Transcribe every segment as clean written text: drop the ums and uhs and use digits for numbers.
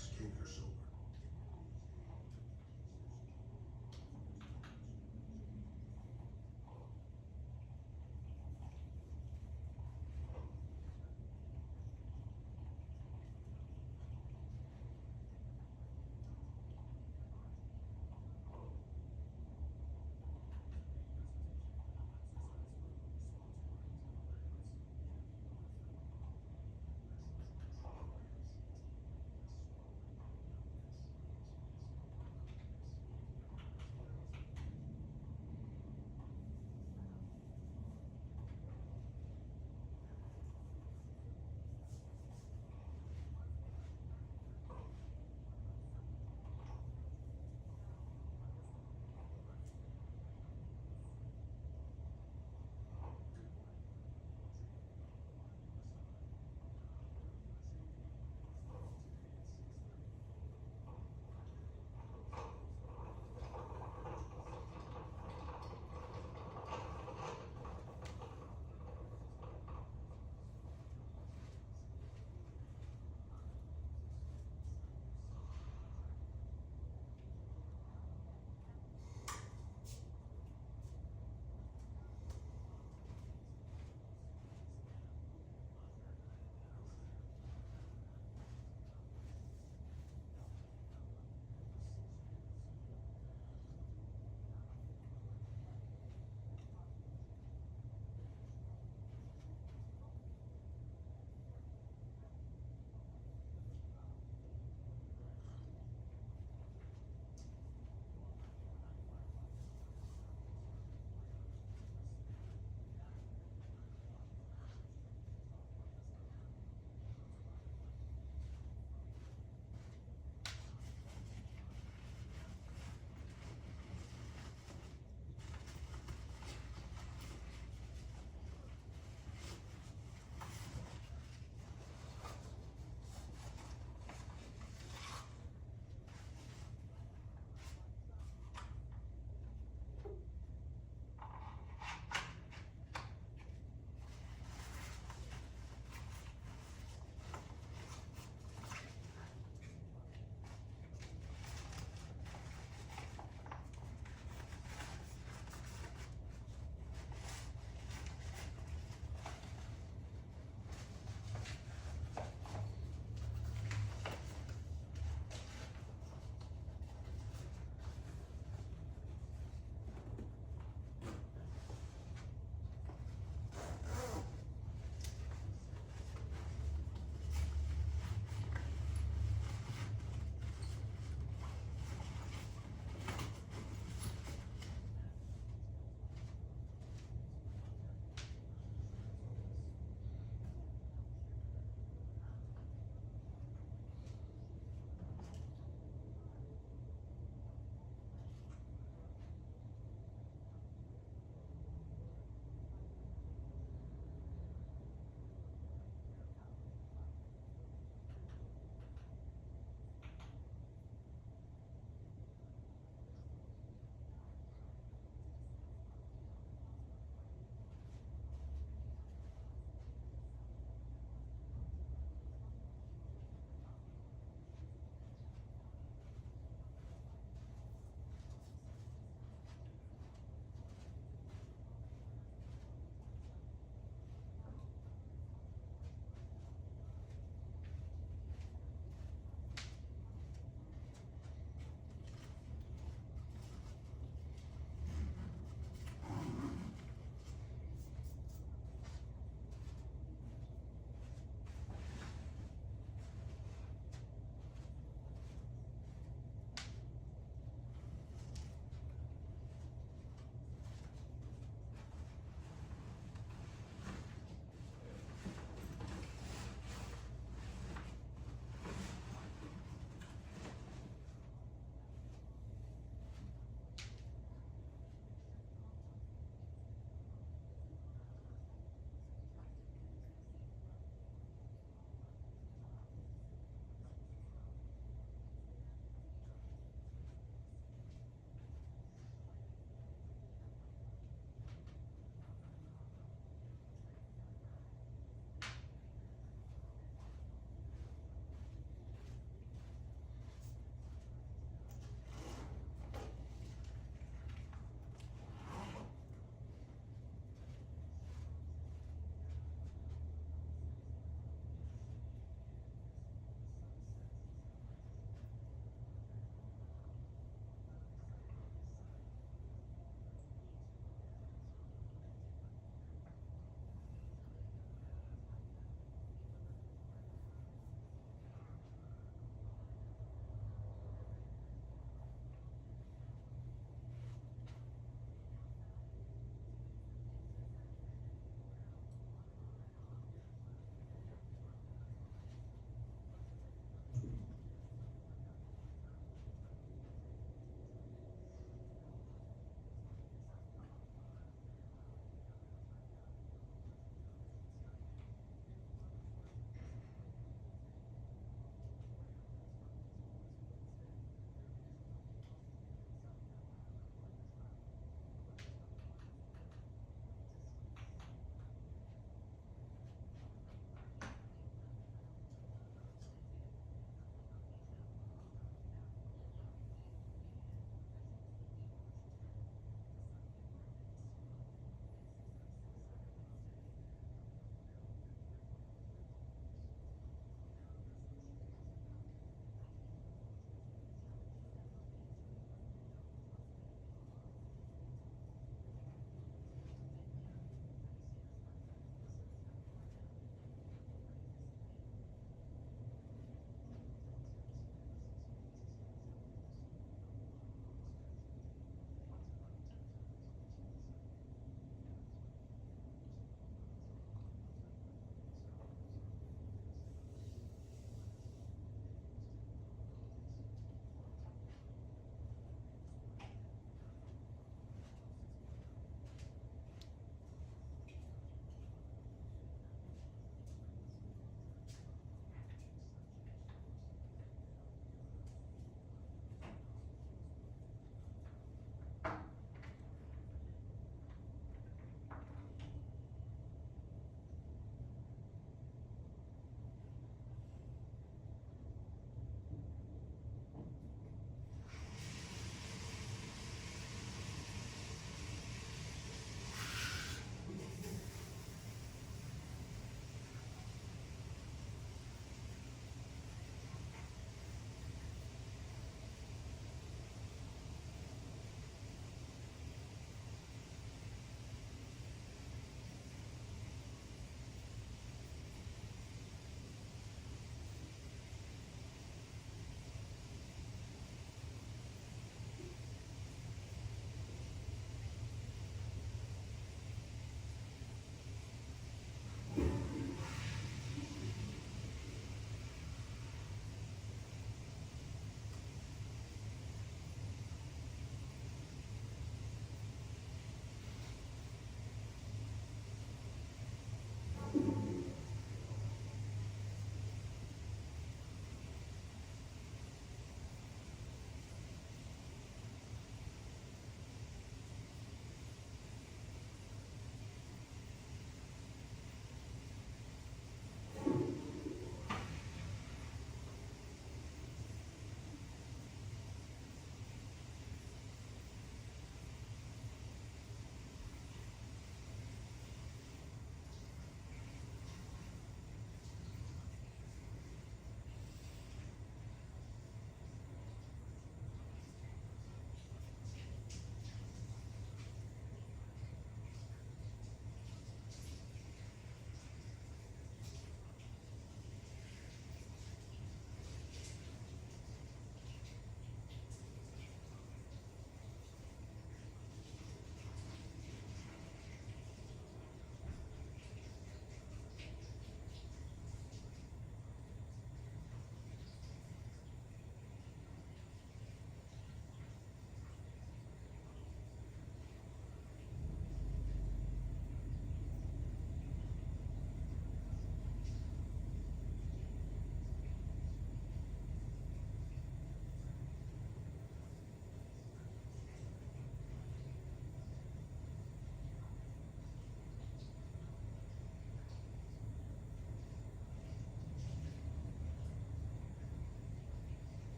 intoxicated or sober.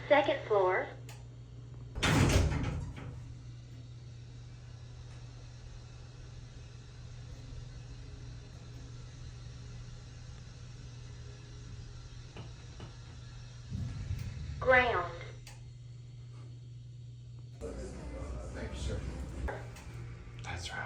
Second floor. Ground. Thank you, sir. That's right.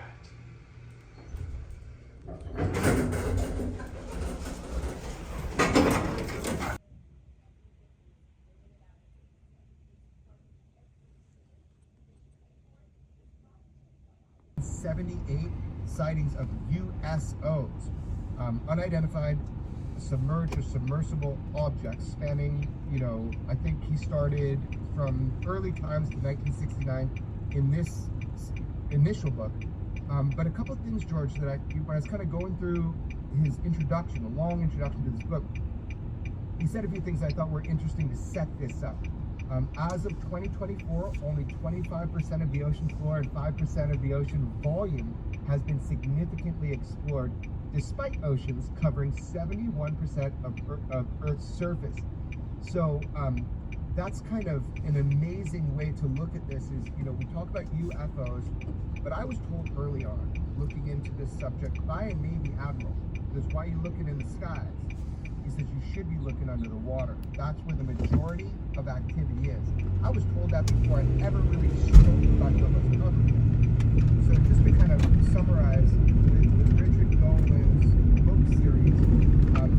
'78 sightings of USOs, unidentified submerged or submersible objects spanning, I think he started from early times to 1969 in this initial book. But a couple of things, George, that when I was kind of going through his introduction, a long introduction to this book, he said a few things I thought were interesting to set this up. As of 2024, only 25% of the ocean floor and 5% of the ocean volume has been significantly explored, despite oceans covering 71% of Earth's surface. So that's kind of an amazing way to look at this is, we talk about UFOs, but I was told early on, looking into this subject by a Navy admiral, because why are you looking in the skies? He says you should be looking under the water. That's where the majority of activity is. I was told that before I ever really spoke about UFOs publicly. So just to kind of summarize, with Richard Golin's book series,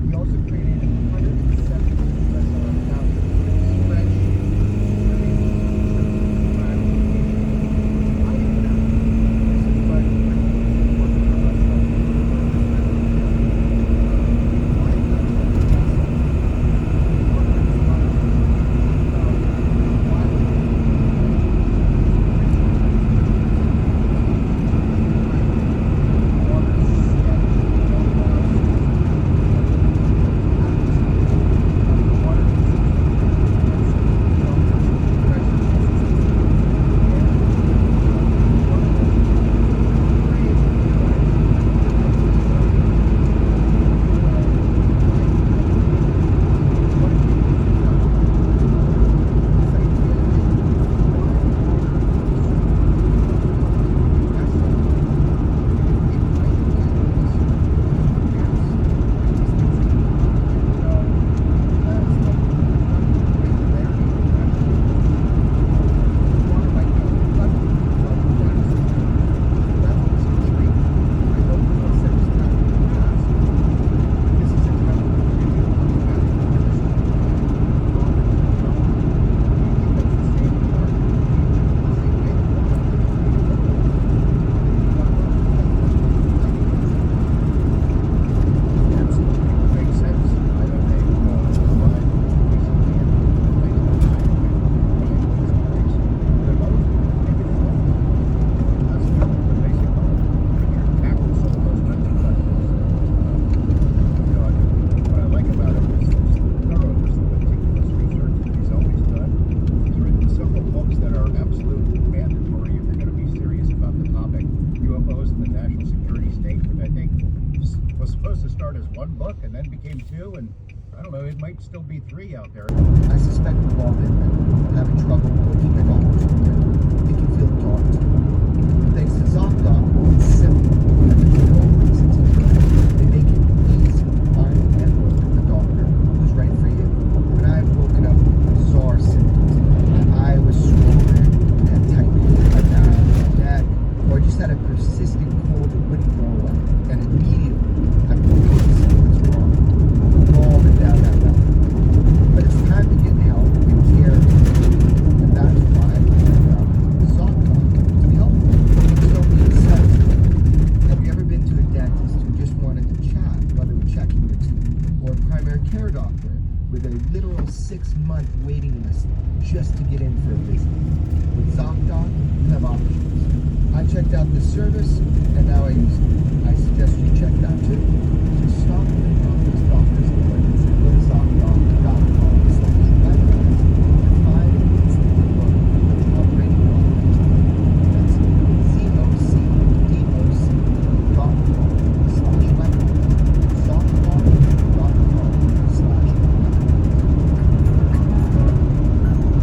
he also created 170 might still be 3 out there. I suspect we've all been having trouble looking at objects. It can feel daunting. But thanks to ZocDoc, it's simple. And there's no reason to do it. They make it easy to find and work with the doctor who's right for you. When I've woken up with bizarre symptoms, my eye was swollen, had tight down my neck, or just had a persistent cold that wouldn't go away. And immediately, I knew something's wrong. All been down that road. But it's time to get help and care. And that's why ZocDoc to be helpful. Just don't need a sense. Have you ever been to a dentist who just wanted to chat while they were checking your teeth? Or a primary care doctor with a literal 6-month waiting list just to get in for a visit? With ZocDoc, you have options. I checked out this service, and now I use it. I suggest you check it out too. Just stop putting off those doctor's appointments and go to ZocDoc.com/webinars to find and instantly book with operating doctors. That's ZocDoc.com/webinars. ZocDoc.com/webinars.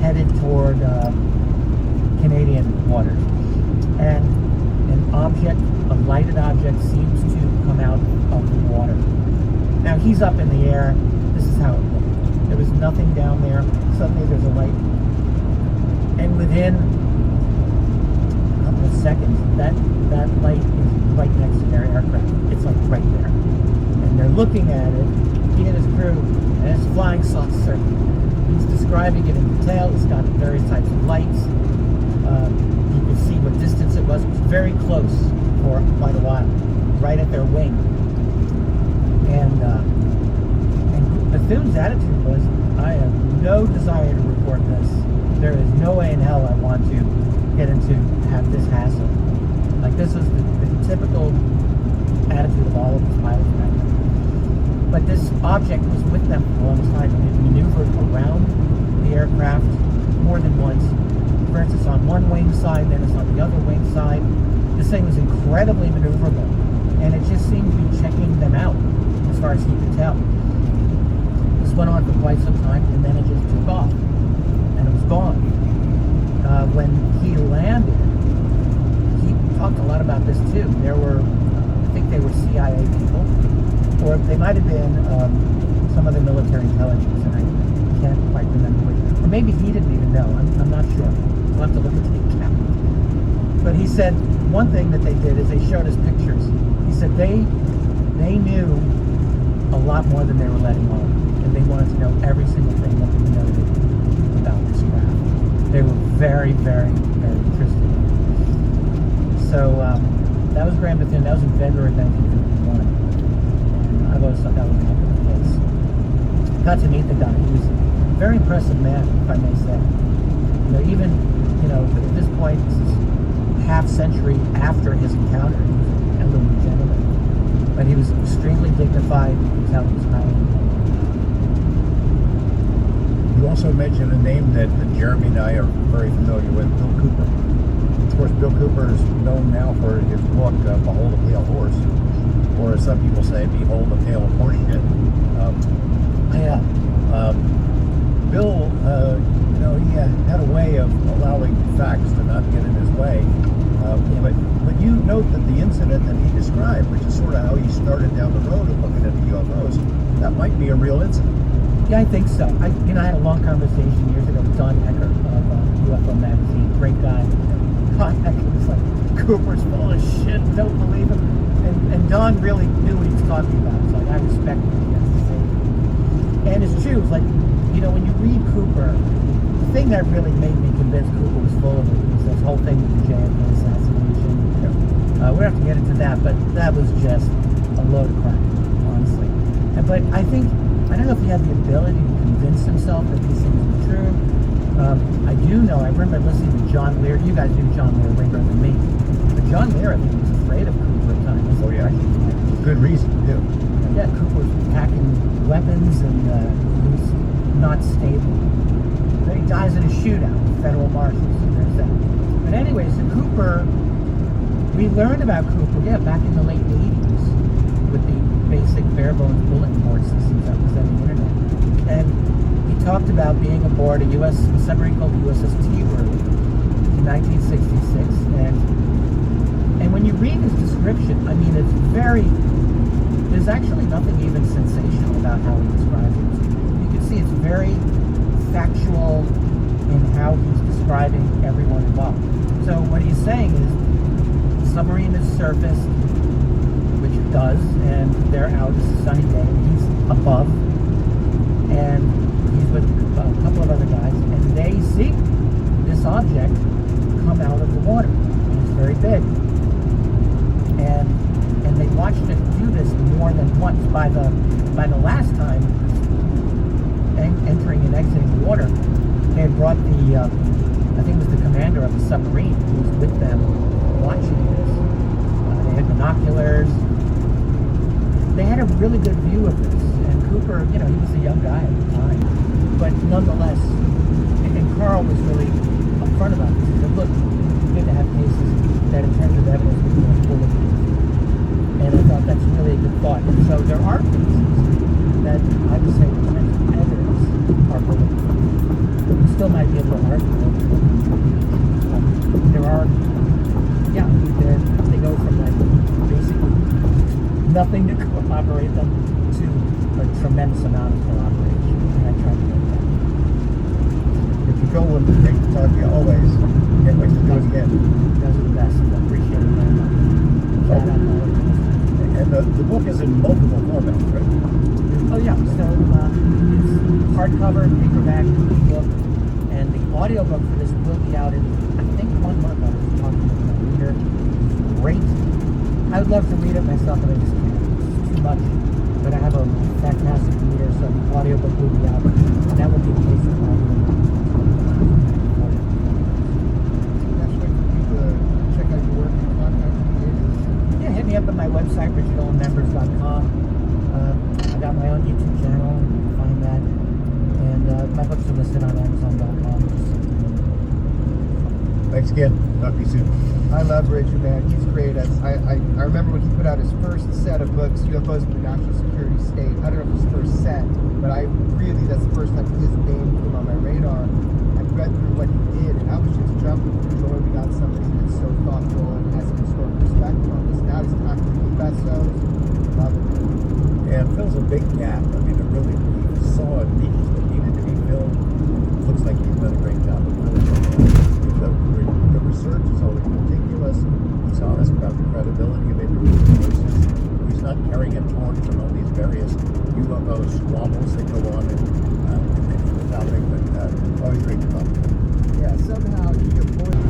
headed toward Canadian waters. And a lighted object seems to come out of the water. Now he's up in the air. This is how it looked. There was nothing down there. Suddenly there's a light. And within a couple of seconds, that light is right next to their aircraft. It's like right there. And they're looking at it, he and his crew, and it's a flying saucer. He's describing it in detail. It's got various types of lights. You could see what distance it was. It was very close for quite a while, right at their wing. And Bethune's attitude was, I have no desire to report this. There is no way in hell I want to get into have this hassle. Like, this is the typical attitude of all of these pilots back then. But this object was with them for a long time, and it maneuvered around the aircraft more than once. For instance, on one wing side, then it's on the other wing side. This thing was incredibly maneuverable, and it just seemed to be checking them out, as far as he could tell. This went on for quite some time, and then it just took off, and it was gone. When he landed, he talked a lot about this too. There were, I think they were CIA people, or they might have been some other military intelligence, and I can't quite remember which. Or maybe he didn't even know. I'm not sure. We'll have to look at the account. But he said one thing that they did is they showed us pictures. He said they knew a lot more than they were letting on, and they wanted to know every single thing that we noted about this craft. They were very, very, very interested in it. So that was Graham Bethune. That was in February 1951. And I've always thought that was a heck of a place. Got to meet the guy. He was a very impressive man, if I may say. Even at this point, this is half century after his encounter. He was an elderly gentleman, but he was extremely dignified. You could tell he was highly intelligent. You also mentioned a name that Jeremy and I are very familiar with, Bill Cooper. Of course, Bill Cooper is known now for his book, Behold a Pale Horse, or as some people say, Behold a Pale Horseshit. Bill, he had a way of allowing facts to not get in his way. But you note that the incident that he described, which is sort of how he started down the road of looking at the UFOs, that might be a real incident. Yeah, I think so. I had a long conversation years ago with Don Hecker of UFO Magazine. Great guy. Don Hecker was like, Cooper's full of shit, don't believe him. And Don really knew what he was talking about. So I respect what he has to say. And it's true. It's like, when you read Cooper, the thing that really made me convinced Cooper was full of it was this whole thing with the JFK assassination. We don't have to get into that, but that was just a load of crap, honestly. But I don't know if he had the ability to convince himself that these things were true. I do know, I remember listening to John Lear. You guys knew John Lear way better than me. But John Lear, I think, was afraid of Cooper at times. Oh, yeah. Good reason, too. Yeah, Cooper was packing weapons, and he was not stable. Then he dies in a shootout with federal marshals, and there's that. But anyway, so Cooper, we learned about Cooper, back in the late 80s with the basic bare-bones bulletin board systems that was on the internet. And he talked about being aboard a submarine called the USS T-Bird in 1966. And when you read his description, it's there's actually nothing even sensational about how he describes it. You can see it's very factual in how he's describing everyone involved. So what he's saying is the submarine is surfaced, which it does, and they're out. It's a sunny day, and he's above, and he's with a couple of other guys, and they see this object come out of the water. And it's very big. And they watched it do this more than once. By the last time entering and exiting the water, they had brought the I think it was the commander of the submarine who was with them watching this. They had binoculars. They had a really good view of this. And Cooper, he was a young guy at the time, but nonetheless, and Carl was really upfront about this. He said, look, we have to have cases that in terms of evidence we can pull it. And I thought that's really a good thought. And so there are cases that I would say in terms of evidence are bulletproof. You still might be able to argue it. There are, yeah, they go from like basically nothing to corroborate them to a tremendous amount of corroboration. And I try to do that. If you go and great to talk to you always. Can't wait to do it again. You guys are the best. I appreciate it very much. Shout out to all of you. And the book is in multiple formats, right? Oh yeah, so it's hardcover, paperback, ebook, and the audiobook for this will be out in, I think, 1 month. I was talking to my reader. It's great. I would love to read it myself, but I just can't. It's too much. But I have a fantastic reader, so the audiobook will be out, and that will be the case for my That's right for people to check out your work and contact you. Yeah, hit me up at my website, richardolmembers.com. I got my own YouTube channel, you can find that. And my books are listed on Amazon.com. Thanks again. Talk to you soon. I love Richard, man. He's great. I remember when he put out his first set of books, UFOs in the National Security State. I don't know if it's his first set, but that's the first time his name came on my radar. I read through what he did, and I was just jumping for joy. We got somebody that's so thoughtful and has a historic perspective on this. Now he's talking to USOs. Love it. And it fills a big gap. I mean, it really, we saw a niche that needed to be filled. Looks like he's done a great job of filling it. The research is always meticulous. He's honest about the credibility of individual cases. He's not carrying a torch on all these various UFO squabbles that go on in the topic, but always great to talk to him. Yeah, somehow he avoided.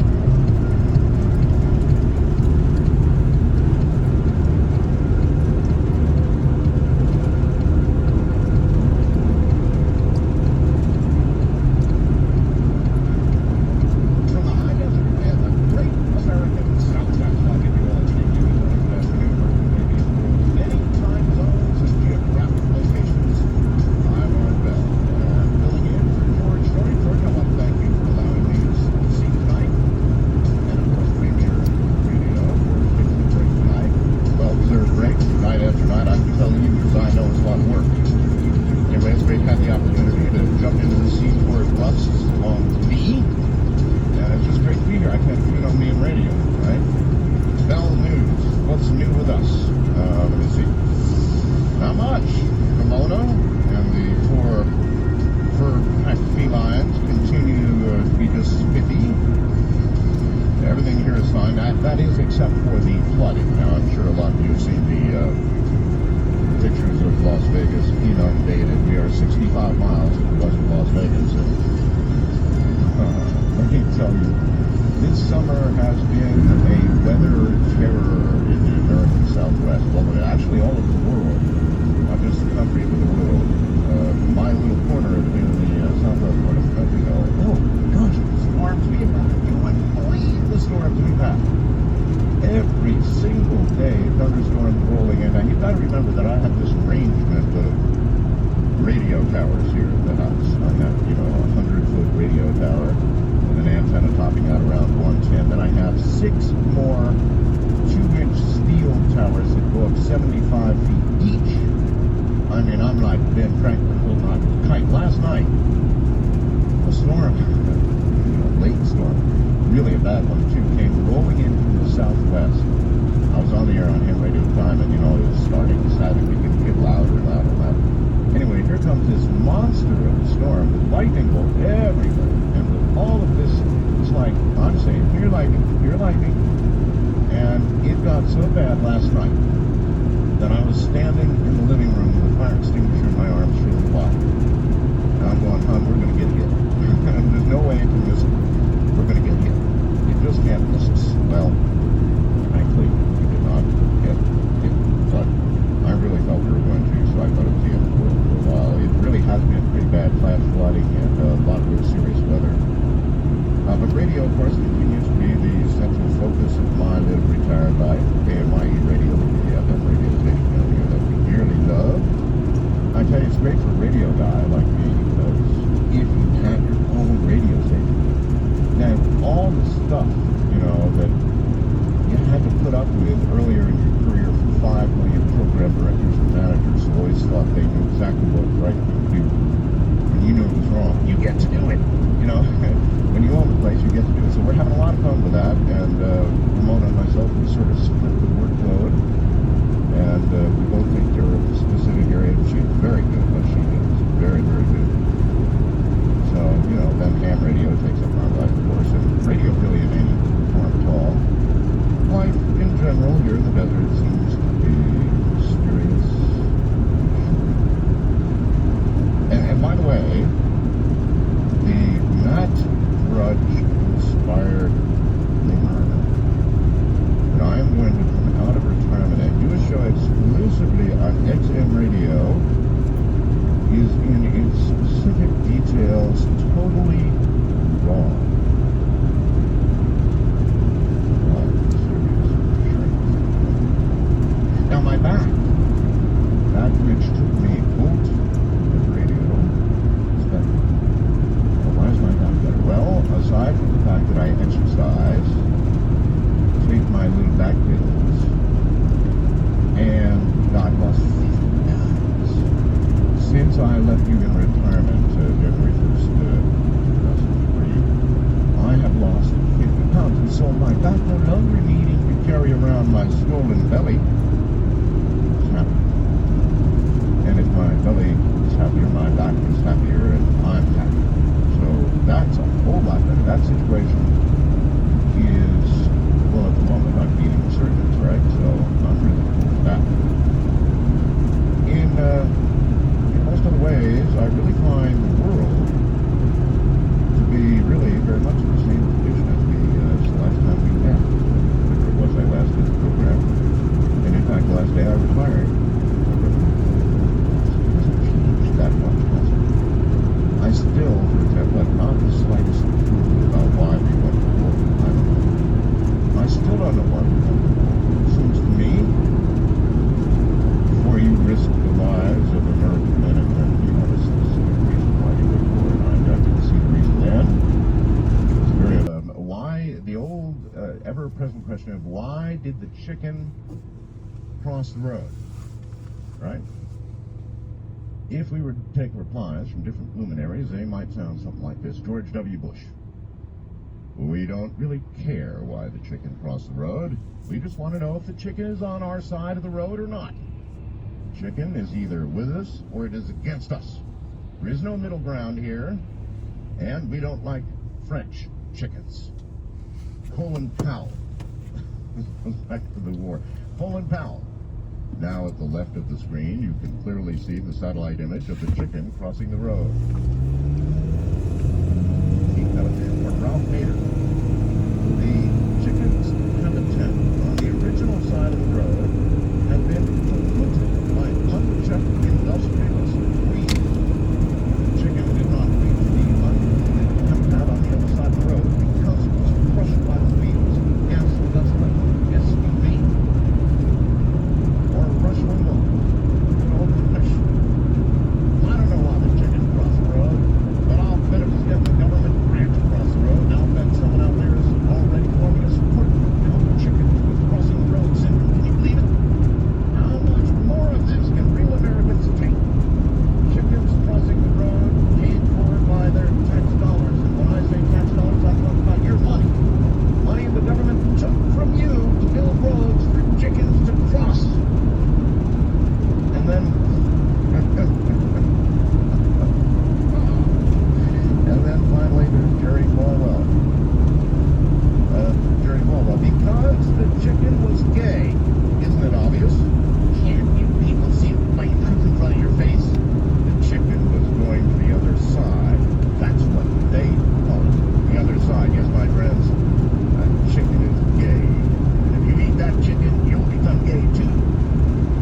That is except for the flooding. Now, I'm sure a lot of you have seen the pictures of Las Vegas inundated. We are 65 miles west of Las Vegas. And let me tell you, this summer has been a weather terror in the American Southwest. Well, actually all over the world. Not just the country, but the world. My little corner in the southwest part of the country, oh gosh, the storms we have. You wouldn't believe the storms we've had. Every single day, thunderstorms rolling in. Now, you've got to remember that I have this arrangement of radio towers here at the house. I have, a 100-foot radio tower with an antenna topping out around 110. Then I have 6 more 2-inch steel towers that go up 75 feet each. I mean, I'm like Ben Franklin holding on to a kite. Last night, a storm, late storm, really a bad one too, came rolling in from the southwest. I was on the air on Ham Radio Time, and it was starting to sound like we could get louder and louder and louder. Anyway, here comes this monster of a storm with lightning bolt everywhere, and with all of this, it's like I'm saying, here lightning, and it got so bad last night that I was standing in the living room with a fire extinguisher in my arms for the fire. And I'm going, hon, we're going to get hit. There's no way you can miss it. We're going to get hit. You just can't miss us. Well, frankly, we did not get hit. But I really thought we were going to, so I thought it was the end of the world for a while. It really has been pretty bad, flash flooding and a lot of really serious weather. But radio, of course, continues to be the central focus of my little retired life. KMYE Radio, the FM radio station down here that we dearly love. I tell you, it's great for a radio guy like me, because if you have your own radio station, then all the stuff, that you had to put up with earlier in your career from 5 million program directors and managers who always thought they knew exactly what was right for you to do. When you knew it was wrong, you get to do it. got no longer needing to carry around my swollen belly. It's happy. And if my belly is happier, my back is happier, and I'm happy. So that's a whole lot better. That situation is, well, at the moment I'm beating the surgeons, right? So I'm really cool with that. In most other ways, I really find the world to be really very much in the same condition as the last time we met. Whatever it was I last did the program. And in fact, the last day I retired. It hasn't changed that much, has it? I still, for example, have not the slightest clue about why we went to war. I don't know. I still don't know why we went to war. It seems to me, before you risk the lives of American men and women, you have a specific reason why you went to war, and I didn't see the reason then. It's very, why, the old, ever-present question of why did the chicken cross the road, right? If we were to take replies from different luminaries, they might sound something like this. George W. Bush. We don't really care why the chicken crossed the road. We just want to know if the chicken is on our side of the road or not. Chicken is either with us or it is against us. There is no middle ground here, and we don't like French chickens. Colin Powell. Back to the war. Colin Powell. Now at the left of the screen, you can clearly see the satellite image of the chicken crossing the road. Keep that up there. Or Ralph Nader. The chickens have a tent on the original side of the road have been polluted by unchecked industrialist weed. The chicken did not reach the unpolluted habitat on the other side of the road because it was crushed by the weeds. Yes, that's right. SUV. Or rush window. You know, fish. I don't know why the chicken crossed the road, but I'll bet it was getting the government grant across the road. And I'll bet someone out there is already forming a support group to help the chicken with crossing the road syndrome. Can you believe it? How much more of this can real Americans take? Chickens crossing the road paid for by their tax dollars. And when I say tax dollars, I talk about your money. Money the government took from you to build roads for chickens to cross. And then finally there's Jerry Falwell. Because the chicken was gay, isn't it obvious? Can't you people see the plain truth in front of your face? The chicken was going to the other side. That's what they call it. The other side, yes, my friends. That chicken is gay. And if you eat that chicken, you'll become gay too.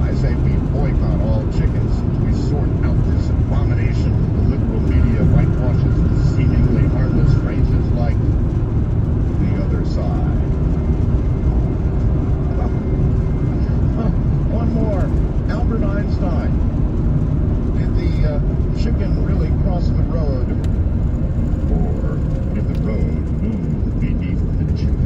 I say we boycott all chickens as we sort out this abomination. The liberal media whitewashes with seemingly harmless phrases like the other side. One more. Albert Einstein. Did the chicken really cross the road? Or did the road move beneath the chicken?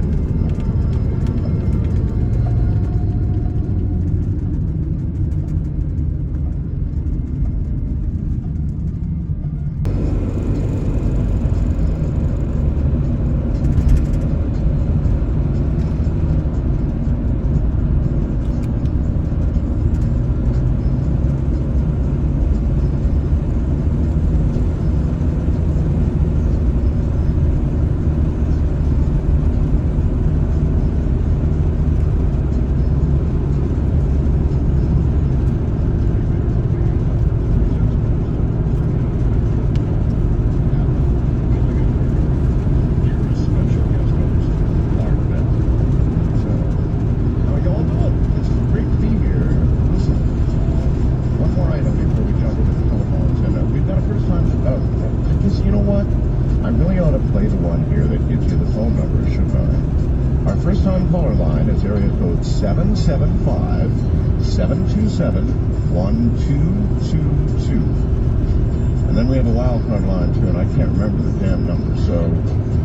First-time caller line is area code 775-727-1222. And then we have a wild card line too, and I can't remember the damn number, so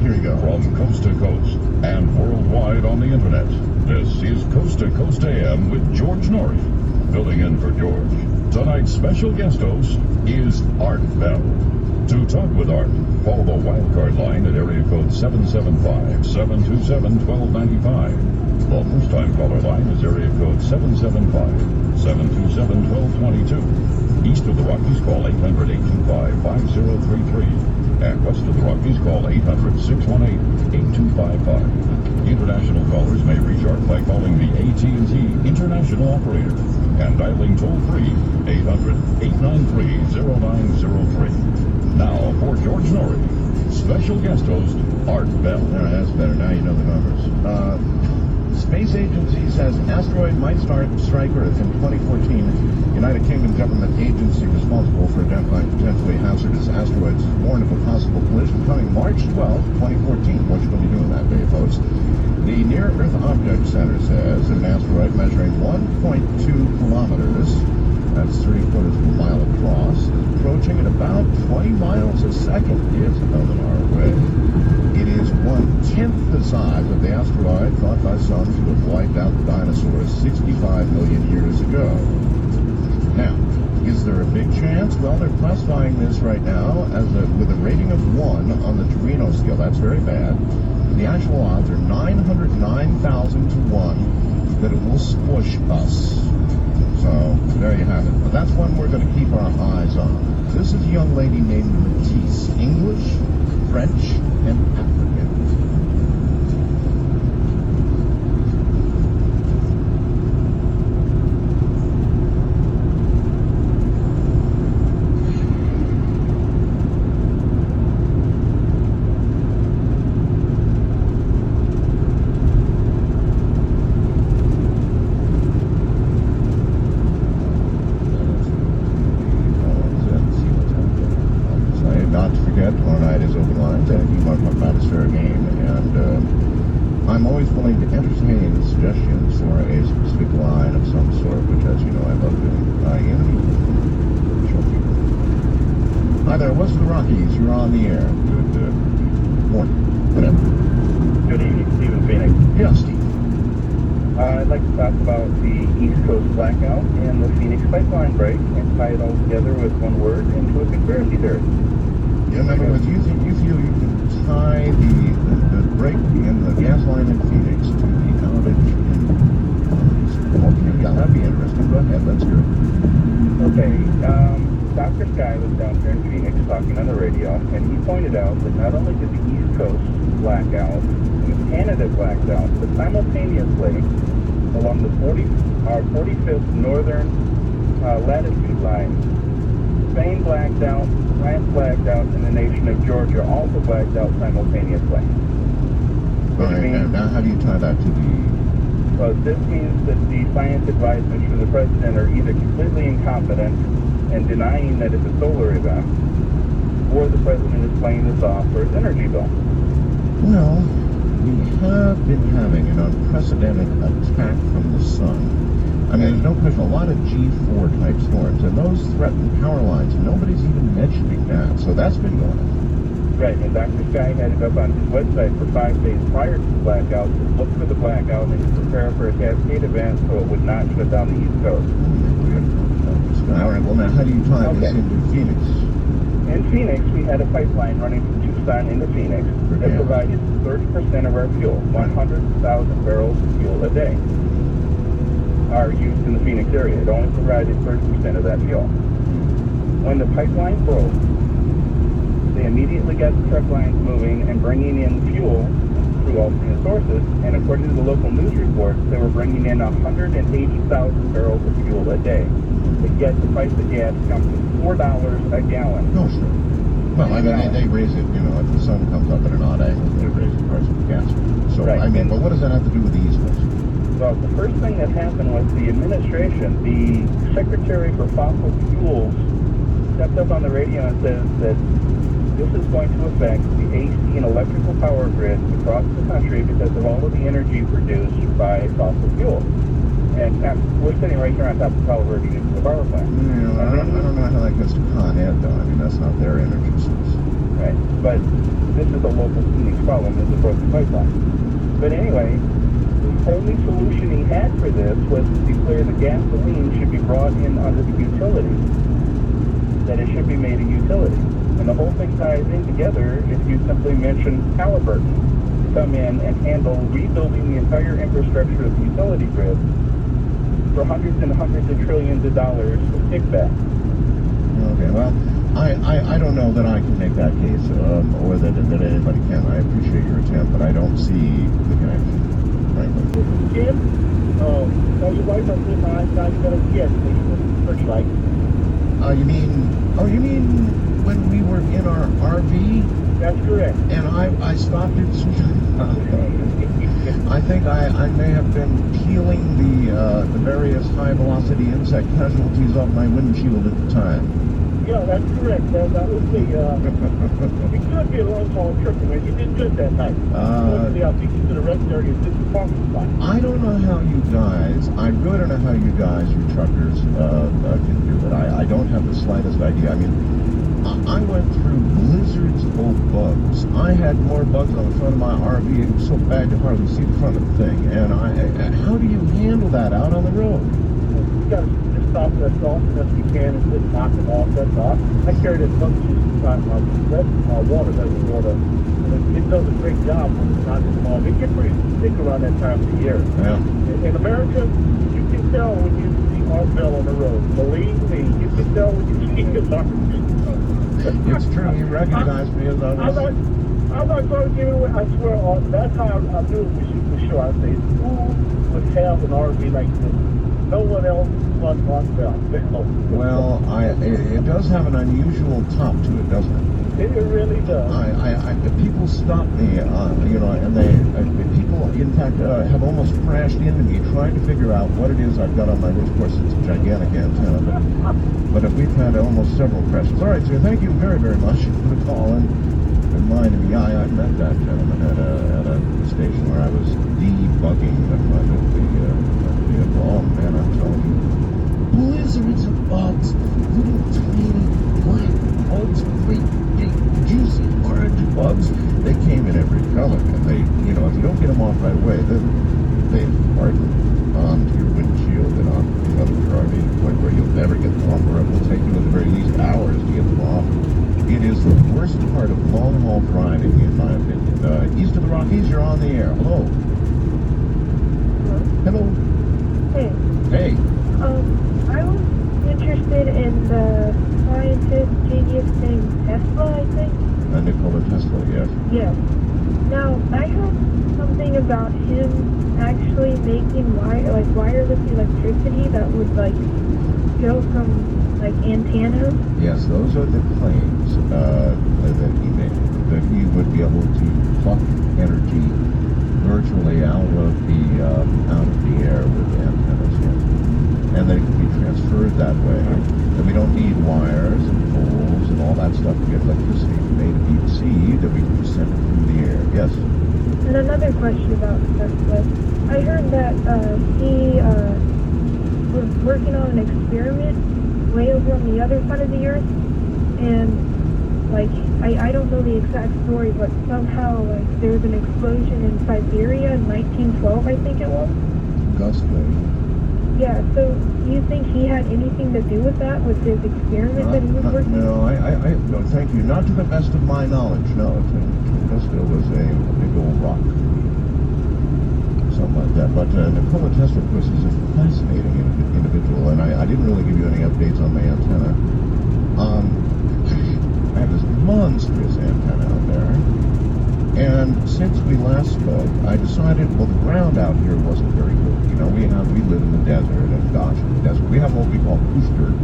here you go. From coast to coast and worldwide on the internet, this is Coast to Coast AM with George Norrie, filling in for George. Tonight's special guest host is Art Bell. To talk with Art, call the wildcard line at area code 775-727-1295. The first-time caller line is area code 775-727-1222. East of the Rockies, call 800-825-5033. And west of the Rockies, call 800-618-8255. International callers may reach Art by calling the AT&T International Operator and dialing toll-free 800-893-0903. Now for George Norrie, special guest host Art Bell. That's better. Now you know the numbers. Space Agency says asteroid might strike Earth in 2014. United Kingdom government agency responsible for identifying potentially hazardous asteroids is warned of a possible collision coming March 12, 2014. What you going to be doing that day, folks? The Near Earth Object Center says an asteroid measuring 1.2 kilometers, that's 3/4 of a mile across, is approaching at about 20 miles a second. It's coming our way. It is 1/10 the size of the asteroid thought by some to have wiped out the dinosaurs 65 million years ago. Now, is there a big chance? Well, they're classifying this right now as with a rating of 1 on the Torino scale. That's very bad. The actual odds are 909,000 to 1 that it will squish us. So, there you have it. But that's one we're going to keep our eyes on. This is a young lady named Matisse. English, French, and African. Tomorrow night is open lines, and you want to talk about is fair game. And I'm always willing to entertain suggestions for a specific line of some sort, which, as you know, I love doing. Hi there, what's the Rockies? You're on the air. Good morning. Whatever. Good evening, Stephen Phoenix. Yeah, Steve. I'd like to talk about the East Coast blackout and the Phoenix pipeline break and tie it all together with one word into a conspiracy theory. Yeah, in other words, you feel you can tie the break in the gas line in Phoenix to the outage in... Okay, yeah, that'd be interesting. Go ahead, let's hear it. Okay, Dr. Sky was down here in Phoenix talking on the radio, and he pointed out that not only did the East Coast black out, and Canada blacked out, but simultaneously along the 45th northern latitude line, Spain blacked out, France blacked out, and the nation of Georgia also blacked out simultaneously. All right, now how do you tie that to the... Well, this means that the science advisors for the president are either completely incompetent and denying that it's a solar event, or the president is playing this off for his energy bill. Well, we have been having an unprecedented attack from the sun. I mean, there's no question, a lot of G4 type storms, and those threaten power lines, and nobody's even mentioning that, so that's been going on. Right, and Dr. Sky had it up on his website for 5 days prior to the blackout to look for the blackout and to prepare for a cascade event so it would not shut down the East Coast. All right, well now how do you tie this into Phoenix? In Phoenix, we had a pipeline running from Tucson into Phoenix that provided 30% of our fuel, 100,000 barrels of fuel a day are used in the Phoenix area. It only provided 30% of that fuel. When the pipeline broke, they immediately got the truck lines moving and bringing in fuel through alternate sources, and according to the local news reports, they were bringing in 180,000 barrels of fuel a day. But yet the price of gas jumped to $4 a gallon. No, sure. Well, I mean, they raise it, you know, if the sun comes up at an odd angle, they raise the price of the gas. So, right. I mean, but what does that have to do with the East Coast? Well, the first thing that happened was the administration, the Secretary for Fossil Fuels, stepped up on the radio and says that this is going to affect the AC and electrical power grids across the country because of all of the energy produced by fossil fuels. And we're sitting right here on top of Palo Verde Nuclear Power Plant. Yeah, I don't know how that goes to Con Ed, though. I mean, that's not their energy source. Right, but this is a local Phoenix problem, is a broken pipeline. But anyway, the only solution he had for this was to declare the gasoline should be brought in under the utility, that it should be made a utility. And the whole thing ties in together if you simply mention Halliburton to come in and handle rebuilding the entire infrastructure of the utility grid for hundreds and hundreds of trillions of dollars of kickback. Okay, well, I don't know that I can make that case, or that anybody can. I appreciate your attempt, but I don't see the connection, frankly. Jim, tell your wife I'm sitting outside you better get me first light. You mean when we were in our RV? That's correct. And I stopped it. I think I may have been peeling the various high velocity insect casualties off my windshield at the time. Yeah, that's correct. That was the, it could be a long haul trip, man. You did good that night. I'll take you to the rest area, this is parking spot. I don't know how you guys, I really don't know how you guys, you truckers, can do it. I don't have the slightest idea. I mean, I went through blizzards of bugs. I had more bugs on the front of my RV. It was so bad you hardly see the front of the thing. And how do you handle that out on the road? You gotta just stop as often as you can and just knock them off. That's all. I carried as much as my water doesn't water. And it does a great job when it's knocking them off. It gets pretty thick around that time of the year. Yeah. In America, you can tell when you see our bill on the road. Believe me, you can tell when you see it. It's true. You recognize me as others. I'm not going to give it away. I swear, that's how I knew it was you for sure. I say, who would have an RV like this? No one else but myself. Well, it does have an unusual top to it, doesn't it? It really does. People stop me, and people, in fact, have almost crashed into me trying to figure out what it is I've got on my roof. Of course, it's a gigantic antenna, but we've had almost several crashes. All right, sir, thank you very, very much for the call and reminding me. I met that gentleman at a station where I was debugging the front of the vehicle. Oh, man, I'm telling you. Blizzards of bugs, little tiny black bugs, great big juicy orange bugs. They came in every color, and they, if you don't get them off right away, they harden onto your windshield and onto the other car to the point where you'll never get them off, or it will take you at the very least hours to get them off. It is the worst part of long haul driving, in my opinion. East of the Rockies, you're on the air. Hello. Hello. Hey. Hey. I was interested in the scientist genius named Tesla, I think. Nikola Tesla, yes. Yes. Now, I heard something about him actually making wireless electricity that would go from antennas. Yes, those are the claims that he made. That he would be able to pluck energy virtually out of the air with antennas, yes. And that it can be transferred that way. That we don't need wires and poles and all that stuff to get electricity from A to B to C, that we can just send it through the air. Yes. And another question about Tesla. I heard that he was working on an experiment way over on the other side of the earth, and I don't know the exact story, but somehow there was an explosion in Siberia in 1912, I think it was. Augusta. Yeah, so you think he had anything to do with that, with his experiment that he was working on? No, thank you. Not to the best of my knowledge, no. Augusta was a big old rock. Something like that. But Nikola Tesla, of course, is a fascinating individual, and I didn't really give you any updates on my antenna. I have this monstrous antenna out there, and since we last spoke, I decided, well, the ground out here wasn't very good. We live in the desert, and gosh, in the desert, we have what we call dirt,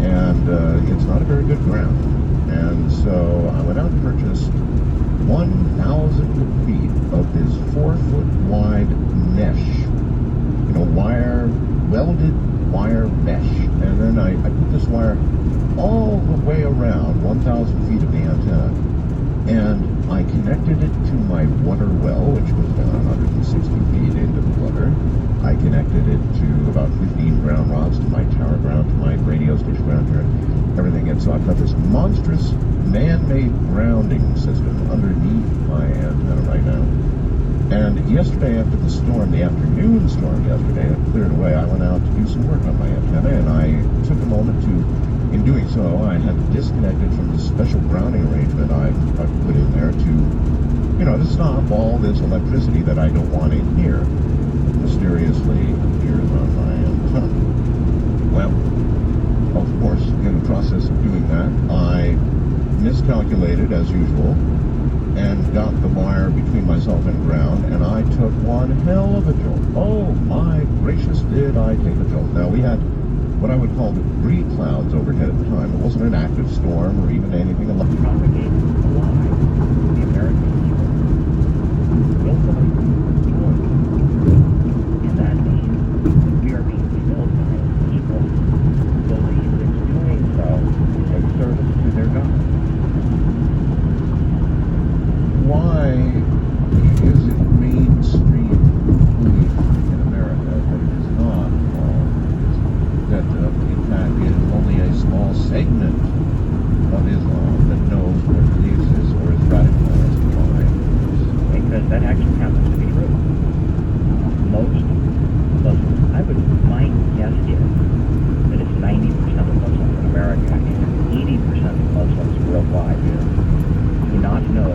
and it's not a very good ground. And so I went out and purchased 1,000 feet of this 4-foot wide mesh, welded wire mesh. And then I put this wire all the way around 1,000 feet of the antenna, and I connected it to my water well, which was down 160 feet into the water. I connected it to about 15 ground rods to my tower ground, to my radio station ground here, and everything. And so I've got this monstrous man-made grounding system underneath my antenna right now. And yesterday, after the storm, the afternoon storm yesterday, it cleared away, I went out to do some work on my antenna, and I took a moment to In doing so, I have disconnected from the special grounding arrangement I've put in there to stop all this electricity that I don't want in here. Mysteriously appears on my antenna. Well, of course, in the process of doing that, I miscalculated as usual and got the wire between myself and ground, and I took one hell of a jolt. Oh my gracious, did I take a jolt. Now, we had what I would call debris clouds overhead at the time. It wasn't an active storm or even anything like that. Propagate a lie the American people willfully doing. And that means that we are being filled by people who believe that doing so is a service to their God. Why is it mainstream belief in America that it is not all that in fact it is only a small segment of Islam that knows or believes this or is radicalized by this? Because that actually happens to be true. Most Muslims, my guess is that it's 90% of Muslims in America and 80% of Muslims worldwide do not know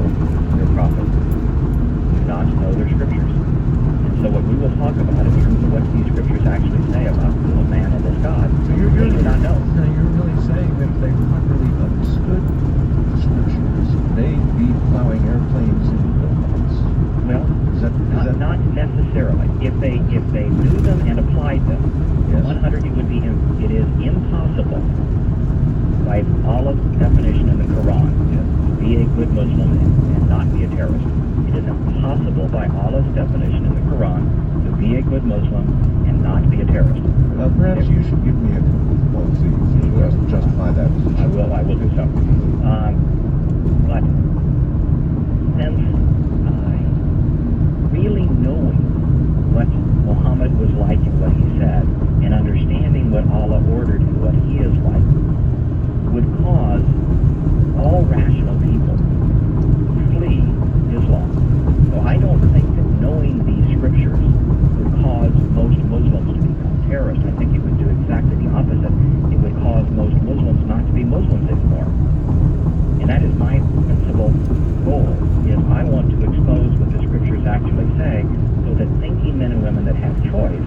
their prophet, do not know their scriptures. And so what we will talk about in terms of what these scriptures actually say about the man and this God, So they do not know. So you're really saying that if they properly understood the scriptures, they'd be plowing airplanes in robots? Well, Is that not necessarily. If they knew them and applied them, Yes. 100 it is impossible by Allah's definition in the Quran to be a good Muslim and not be a terrorist. It is impossible by Allah's definition in the Quran to be a good Muslim and not be a terrorist. Well, perhaps you should give me a policy to justify that position. I will do so. But since really knowing what Muhammad was like and what he said, and understanding what Allah ordered and what he is like, would cause all rational people to flee Islam. So I don't think that knowing these scriptures would cause most Muslims to become terrorists. I think it would do exactly the opposite. It would cause most Muslims not to be Muslims anymore. And that is my principal goal, is I want to expose what the scriptures actually say, so that thinking men and women that have choice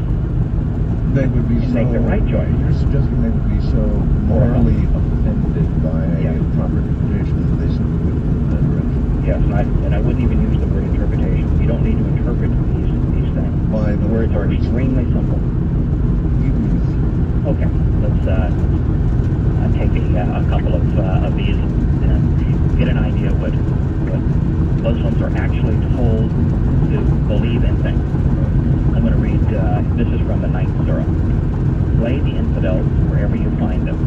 They would be can make the right choice. You're suggesting they would be so morally offended by Yeah. a proper interpretation that they simply wouldn't move in that direction. Yes, and I wouldn't even use the word interpretation. You don't need to interpret these things. By The words are extremely simple. Okay, let's take a couple of these and get an idea of what Muslims are actually told to believe in things. I'm going to read, this is from the 9th Surah. Slay the infidels wherever you find them.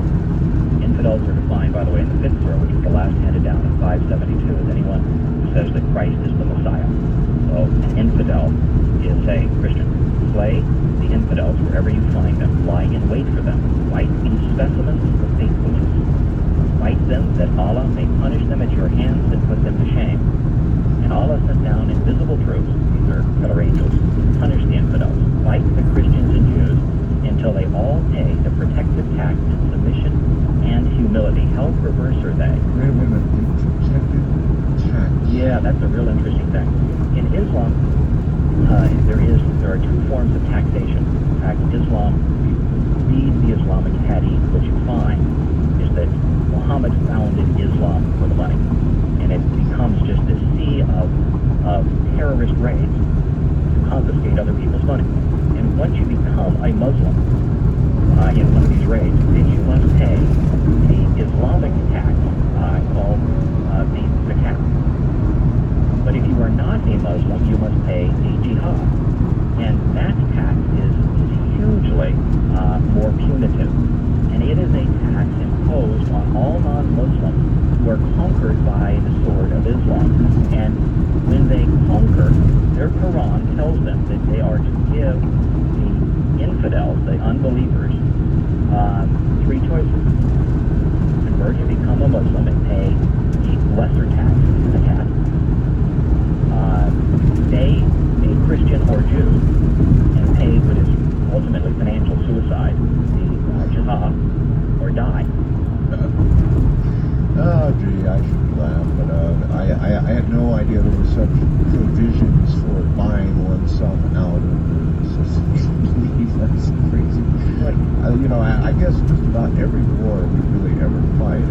Infidels are defined, by the way, in the 5th Surah, which is the last handed down in 572, as anyone who says that Christ is the Messiah. So an infidel is a Christian. Slay the infidels wherever you find them. Lie in wait for them. Fight in specimens of faithfulness. Fight them that Allah may punish them at your hands and put them to shame. And Allah sent down invisible troops, these are killer angels, to punish the infidels. Fight the Christians and Jews until they all pay the protective tax in submission and humility. How perverse are they? Wait a minute, the protective tax. Yeah, that's a real interesting thing. In Islam, there are two forms of taxation. In fact, Islam, if you read the Islamic hadith, what you find is that Muhammad founded Islam for the money. And it becomes just this sea of terrorist raids to confiscate other people's money. And once you become a Muslim in one of these raids, then you must pay the Islamic tax called the zakat. But if you are not a Muslim, you must pay the jihad. And that tax is hugely more punitive. And it is a tax imposed on all non-Muslims who are conquered by the sword of Islam. And when they conquer, their Quran tells them that they are to give the infidels, the unbelievers, three choices. Convert and become a Muslim and pay the lesser tax, the zakat. Stay a Christian or Jew and pay what is ultimately financial suicide, the jihad, or die. about every war we really ever fight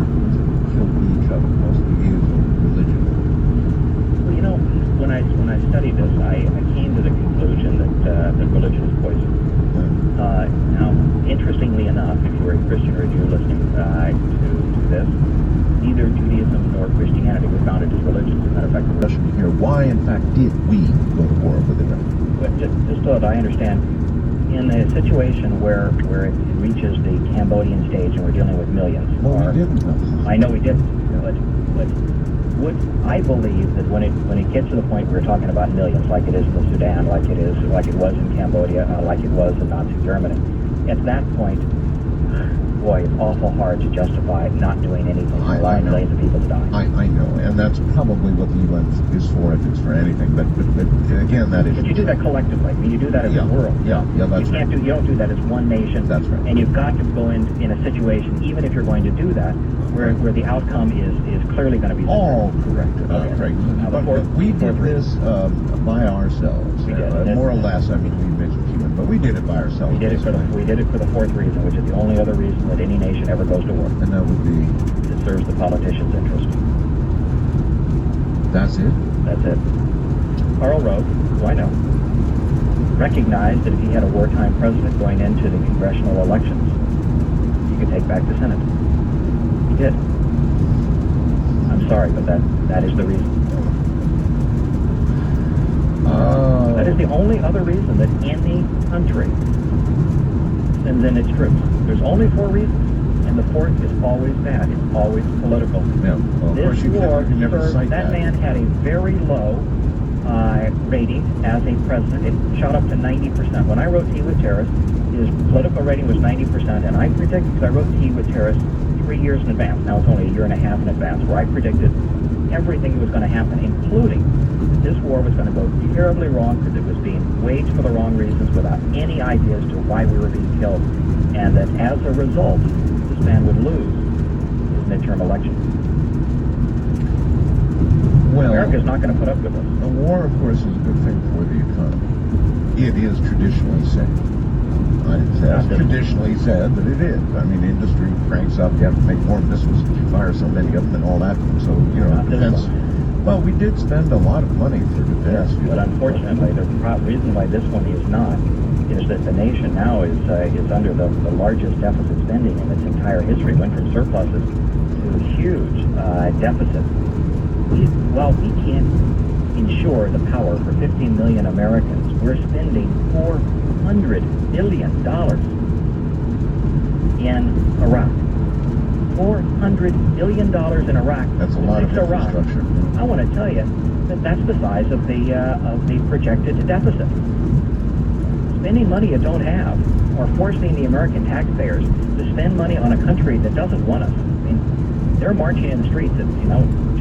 killed each other, mostly is religion. Well, you know, when I studied this, I came to the conclusion that religion is poison. Now, interestingly enough, if you're a Christian or a Jew listening to this, neither Judaism nor Christianity were founded as religions. As a matter of fact, the Question here: why, in fact, did we go to war with Iraq? But just so that I understand, in a situation where it reaches the Cambodian stage and we're dealing with millions, Well, we didn't. I know we didn't, but would I believe that when it gets to the point where we're talking about millions, like it is in the Sudan, like it was in Cambodia, like it was in Nazi Germany, at that point, boy, it's awful hard to justify not doing anything to allow millions of people to die. I know, and that's probably what the UN is for, if it's for anything. But again, that is. But you do that collectively. I mean, you do that as a world. Yeah, that's right. You don't do that as one nation. That's right. And you've got to go in a situation, even if you're going to do that, where the outcome is clearly going to be all correct. Right. But we did this by ourselves. We did. More or less. I mean, we mentioned human, but we did it by ourselves. We did it for the fourth reason, which is the only other reason that any nation ever goes to war. And that would be. It serves the politician's interest. That's it. That's it. Karl Rove, who I know, recognized that if he had a wartime president going into the congressional elections, he could take back the Senate. He did. I'm sorry, but that is the reason. That is the only other reason that any country sends in its troops. There's only 4 reasons, and the fourth is always bad. It's always political. Yeah. Well, This of course, you war, can never cite that man had a very low rating as a president. It shot up to 90%. When I wrote Tea with Terrorists, his political rating was 90%, and I predicted, because I wrote Tea with Terrorists 3 years in advance. Now it's only a year and a half in advance, where I predicted everything that was going to happen, including that this war was going to go terribly wrong because it was being waged for the wrong reasons without any idea as to why we were being killed, and that as a result, this man would lose his midterm election. Well, America's not going to put up with this. A war, of course, is a good thing for the economy. It is traditionally said. I didn't say it's traditionally said, but it is. I mean, industry cranks up. You have to make more missiles if you fire so many of them and all that. So, defense. Well, we did spend a lot of money for defense. Yes, but unfortunately, the reason why this one is not is that the nation now is under the largest deficit spending in its entire history. It went from surpluses to huge deficits. We can't ensure the power for 15 million Americans. We're spending $400 billion in Iraq. $400 billion in Iraq. That's a lot of infrastructure. I want to tell you that that's the size of the projected deficit. Spending money you don't have, or forcing the American taxpayers to spend money on a country that doesn't want us. I mean, they're marching in the streets at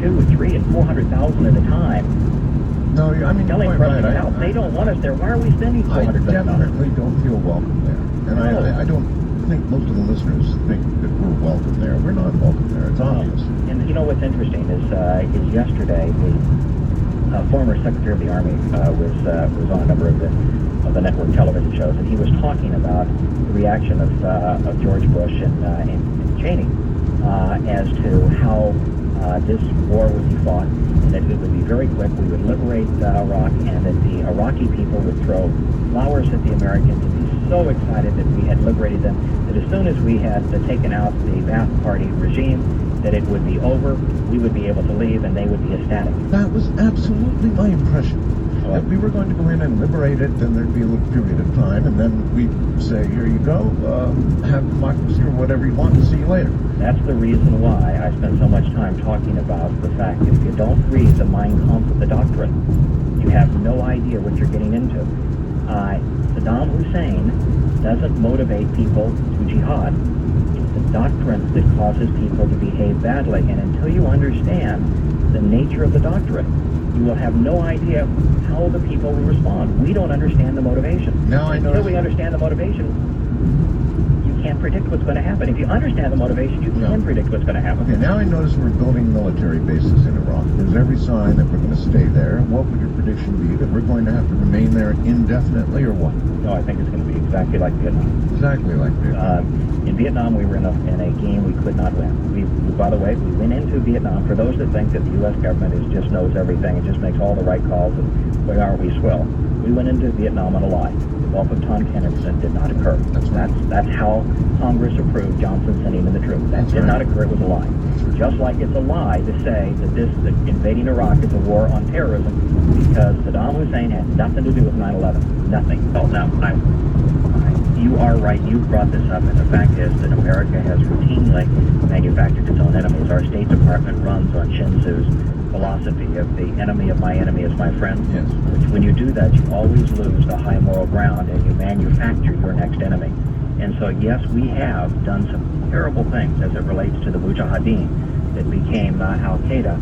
2, 3, and 400,000 at a time. No, I mean, telling you're right. right. They don't want us there. Why are we spending $400 billion? I definitely don't feel welcome there, and I don't think most of the listeners think that we're welcome there. We're not welcome there. It's obvious. And what's interesting is yesterday the former Secretary of the Army was on a number of the network television shows, and he was talking about the reaction of George Bush and Cheney as to how this war would be fought, and that it would be very quick. We would liberate Iraq, and that the Iraqi people would throw flowers at the Americans and be so excited that we had liberated them, that as soon as we had taken out the Ba'ath Party regime, that it would be over, we would be able to leave, and they would be ecstatic. That was absolutely my impression. That we were going to go in and liberate it, then there'd be a little period of time, and then we'd say, here you go, have democracy or whatever you want, see you later. That's the reason why I spend so much time talking about the fact that if you don't read the Mein Kampf, the doctrine, you have no idea what you're getting into. Saddam Hussein doesn't motivate people to jihad. It's the doctrine that causes people to behave badly, and until you understand the nature of the doctrine, you will have no idea how the people will respond. We don't understand the motivation. Until we understand the motivation, you can't predict what's going to happen. If you understand the motivation, you can predict what's going to happen. Okay, now I notice we're building military bases in Iraq. There's every sign that we're going to stay there. What would your prediction be? That we're going to have to remain there indefinitely, or what? No, I think it's going to be exactly like Vietnam. Exactly like Vietnam. In Vietnam, we were in a game we could not win. By the way, we went into Vietnam. For those that think that the U.S. government just knows everything and just makes all the right calls, and boy, are we swell. We went into Vietnam on a lie. The Gulf of Tonkin incident did not occur. That's how Congress approved Johnson sending in the troops. That did not occur. It was a lie. Just like it's a lie to say that that invading Iraq is a war on terrorism, because Saddam Hussein had nothing to do with 9/11. Nothing. Well, now, you are right. You brought this up, and the fact is that America has routinely manufactured its own enemies. Our State Department runs on Sun Tzu's philosophy of the enemy of my enemy is my friend. Yes. Which, when you do that, you always lose the high moral ground, and you manufacture your next enemy. And so, yes, we have done some terrible things as it relates to the Mujahideen that became Al-Qaeda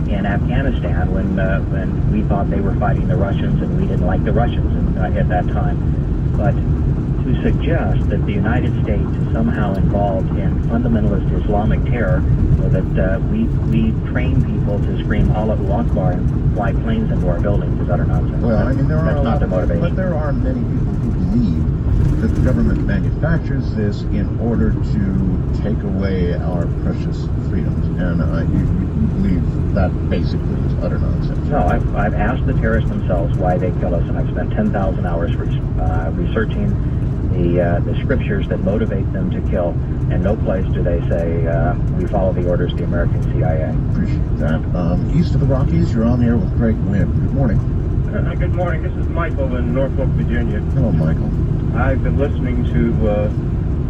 in Afghanistan when we thought they were fighting the Russians and we didn't like the Russians at that time. But to suggest that the United States is somehow involved in fundamentalist Islamic terror, or that we train people to scream Allahu Akbar and fly planes into our buildings is utter nonsense. Well, I mean, that's not the motivation. But there are many people who believe that the government manufactures this in order to take away our precious freedoms, and you believe that basically is utter nonsense. No, I've asked the terrorists themselves why they kill us, and I've spent 10,000 hours researching the scriptures that motivate them to kill, and no place do they say we follow the orders of the American CIA. Appreciate that. East of the Rockies, you're on the air with Craig Wynn. Good morning. Good morning. This is Michael in Norfolk, Virginia. Hello, Michael. I've been listening to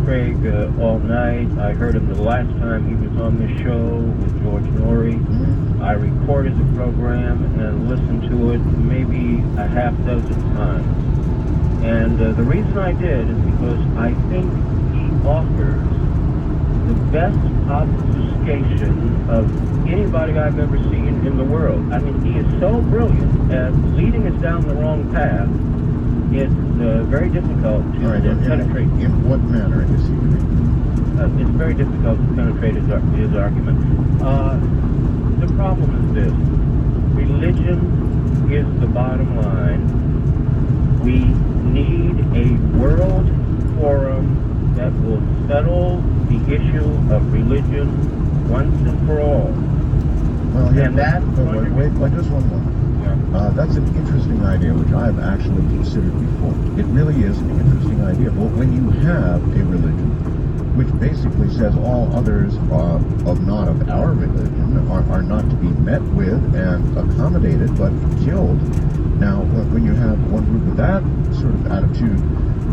Craig all night. I heard him the last time he was on the show with George Norrie. I recorded the program and listened to it maybe a half dozen times. And the reason I did is because I think he offers the best obfuscation of anybody I've ever seen in the world. I mean, he is so brilliant at leading us down the wrong path. It's very difficult to penetrate. In what manner is he doing? It's very difficult to penetrate his argument. The problem is this. Religion is the bottom line. We need a world forum that will settle the issue of religion once and for all. Well, yeah, And that's wait, just one moment. That's an interesting idea, which I've actually considered before. It really is an interesting idea. But when you have a religion, which basically says all others not of our religion are not to be met with and accommodated, but killed. Now, when you have one group with that sort of attitude,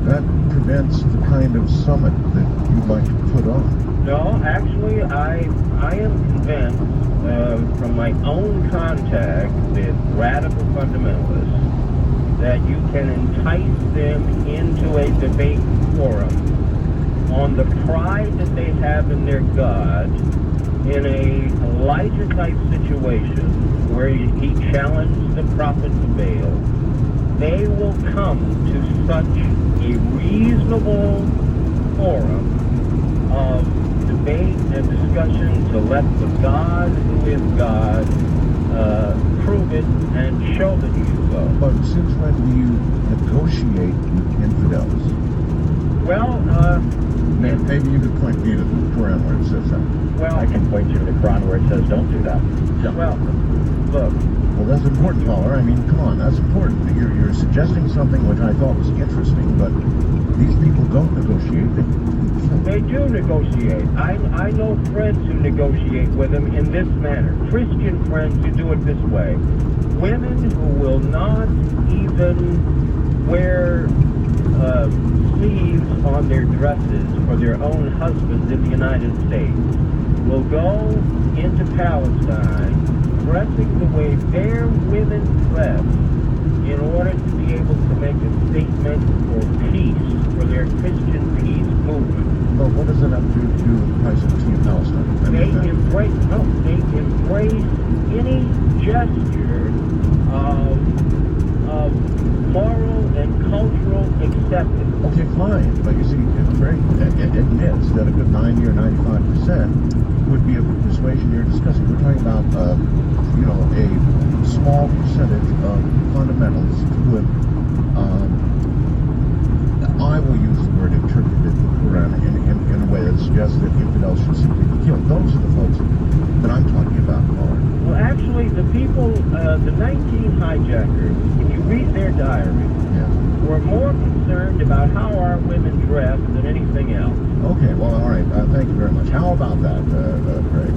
that prevents the kind of summit that you'd like to put on. No, actually, I am convinced from my own contact with radical fundamentalists that you can entice them into a debate forum on the pride that they have in their God in a Elijah-type situation where he challenged the prophets of Baal. They will come to such a reasonable forum of debate and discussion to let the God who is God prove it and show that he is so. But since when do you negotiate with infidels? Well, maybe you could point me to the Quran where it says that. well, I can point you to the Quran where it says don't do that. Yeah. well, look, Well, that's important, caller. I mean, come on, that's important. You're suggesting something which I thought was interesting, but these people don't negotiate. they do negotiate. I know friends who negotiate with them in this manner. Christian friends who do it this way. Women who will not even wear sleeves on their dresses for their own husbands in the United States will go into Palestine dressing the way their women dress in order to be able to make a statement for peace, for their Christian peace movement. But what does that have to do with Palestine and Palestine? They embrace any gesture of moral and cultural accepted. Okay, fine, but you see, Craig admits that a good 90 or 95% would be of the persuasion you're discussing. We're talking about, you know, a small percentage of fundamentals would, I will use the word interpreted the Quran in a way that suggests that infidels should simply be killed. Those are the folks that I'm talking about, Paul. Well, actually, the people, the 19 hijackers, when you read their diary, were more concerned about how our women dress than anything else. Okay, well, all right. Thank you very much. How about that, Craig?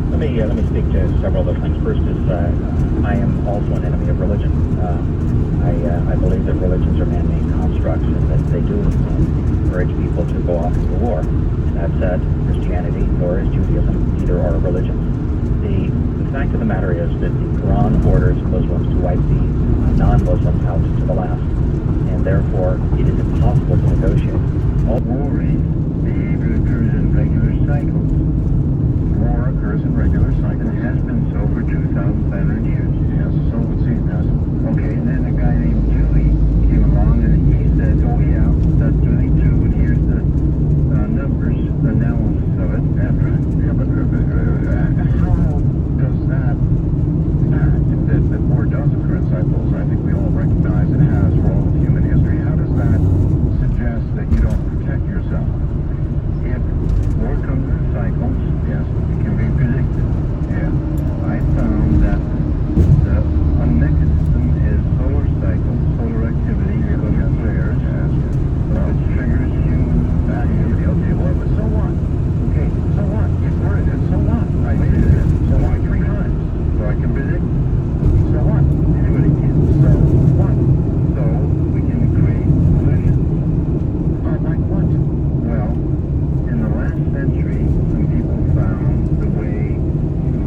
Let me speak to several of things. First is I am also an enemy of religion. I believe that religions are man-made constructs and that they do encourage people to go off into war. That said, Christianity nor is Judaism, either are religions. The fact of the matter is that the Quran orders Muslims to wipe the non-Muslims out to the last, and therefore it is impossible to negotiate. All warring behavior occurs in regular cycles. War occurs in regular cycles. It has been so for 2,500 years. Yes, so it would seem, yes. Okay, and then a guy named Dewey came along and he said, oh yeah, that's really true, and here's the numbers, analysis of it. Yeah, but how does that fact that war does occur in cycles, I think we all recognize it has for all of human history, how does that suggest that you don't protect yourself? If war comes in cycles, Yes. it can be predicted. Yeah. I found that a mechanism is solar cycle, solar activity, solar flares, which triggers human activity. Okay, well, but so what? Okay, So what? You've heard it. So what? I did it. So what? 3 times. so I can predict. So what? Anybody can. So what? So we can create solutions. Like what? Well, in the last century, some people found the way to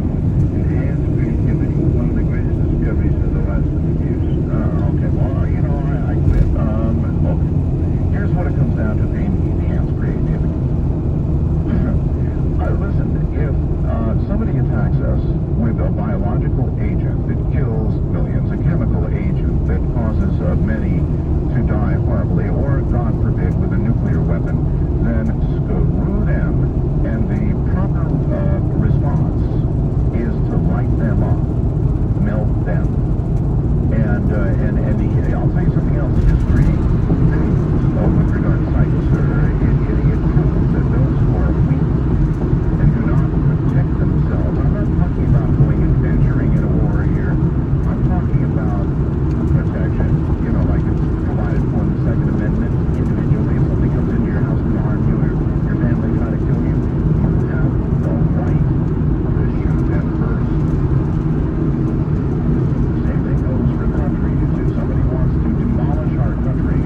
enhance creativity. One of the greatest discoveries of the last 100 years. Okay, well, you know, I quit. Look, here's what it comes down to, the enhanced creativity. Listen, if somebody attacks us with a biological agent that kills millions, a chemical agent that causes many to die horribly, or, God forbid, with a nuclear weapon, then screw them, and the proper response is to light them up, melt them. And I'll tell you something else. History with regard to cycles, it proves that those who are weak and do not protect themselves, I'm not talking about going and venturing in a war here. I'm talking about protection, you know, like it's provided for in the Second Amendment. Individually, if somebody comes into your house and harm you, or your family try to kill you, you have the right to shoot them first. Same thing goes for countries. If somebody wants to demolish our country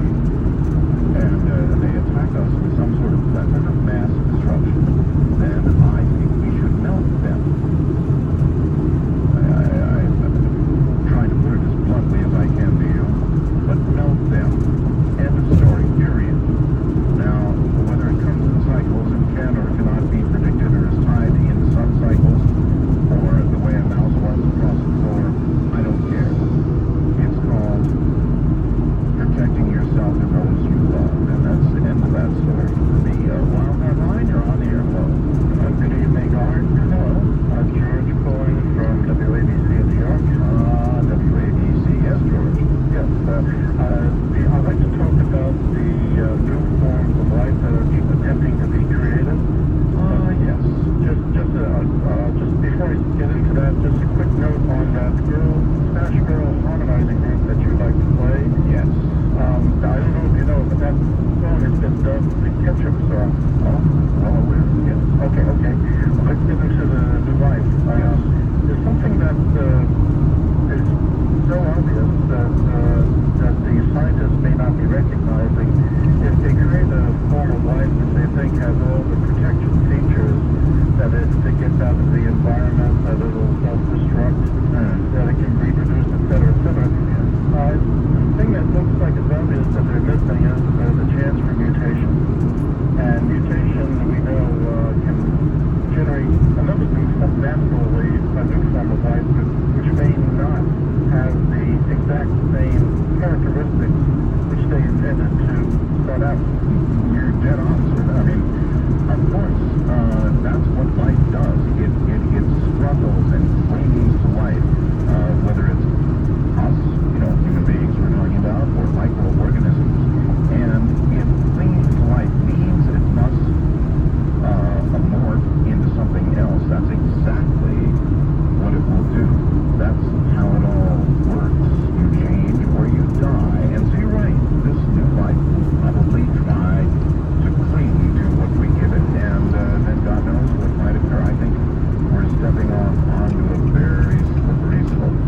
and they attack us with some sort of weapon of mass destruction, then I think we should melt them. I'm trying to put it as bluntly as I can to you, but melt them. End of story, period. Now, whether it comes in cycles and can or cannot be predicted, or is tied in sun cycles, or the way a mouse runs across the floor, I don't care. It's called protecting yourself and those you love, and that's the end of that story. The Wildcat Line, you're on the airphone. Good evening, Art. Hello. George calling from WABC in New York. WABC, yes, George. Yes, I'd like to talk about the new forms of life that are attempting to be created. Yes. Just before I get into that, just a quick note on that Spanish girl harmonizing group that you like to play. Yes. I don't know if you know, but that song has been dubbed the ketchup song. Oh, well, yes. Okay. Let's get into the new life. There's something that is so obvious that the scientists may not be recognizing. If they create a form of life that they think has all the protection features, that if it gets out of the environment, that it'll self-destruct, that it can reproduce, etc., etc. The thing that looks like it's obvious that they're missing is the chance for mutation. And mutation, we know, can generate another naturally a new form of life, which may not have the exact same characteristics which they intended to start out. You're dead on, sir. I mean, of course, that's what life does. It struggles and clings to life, whether it's us, human beings we're talking about, or microorganisms. And if clinging to life means it must morph into something else, that's exactly what it will do. That's how it all works. You change or you die. And so you're right, this new life will probably try to cling to what we give it, and then God knows what might occur. I think we're stepping onto a very slippery slope.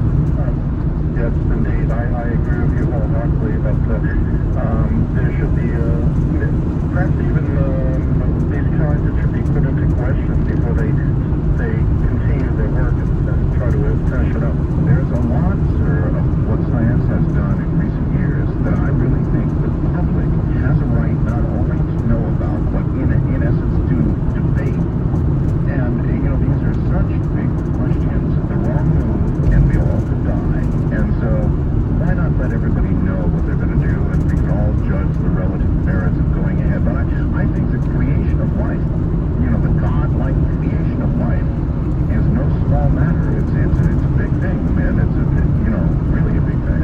Yes, indeed. I agree with you wholeheartedly that there should be, perhaps even these scientists should be put into question before they continue their work and try to finish it up. There's a lot, sir, of what science has done in recent years that I really think the public has a right not only to know about, but in essence to debate. And, these are such big questions. The wrong move, and we all could die. And so, why not let everybody know what they're going to do, and we can all judge the relative merits of going ahead. But I think the creation of life, the God-like creation of life, is no small matter. It's a big thing, man. It's really a big thing.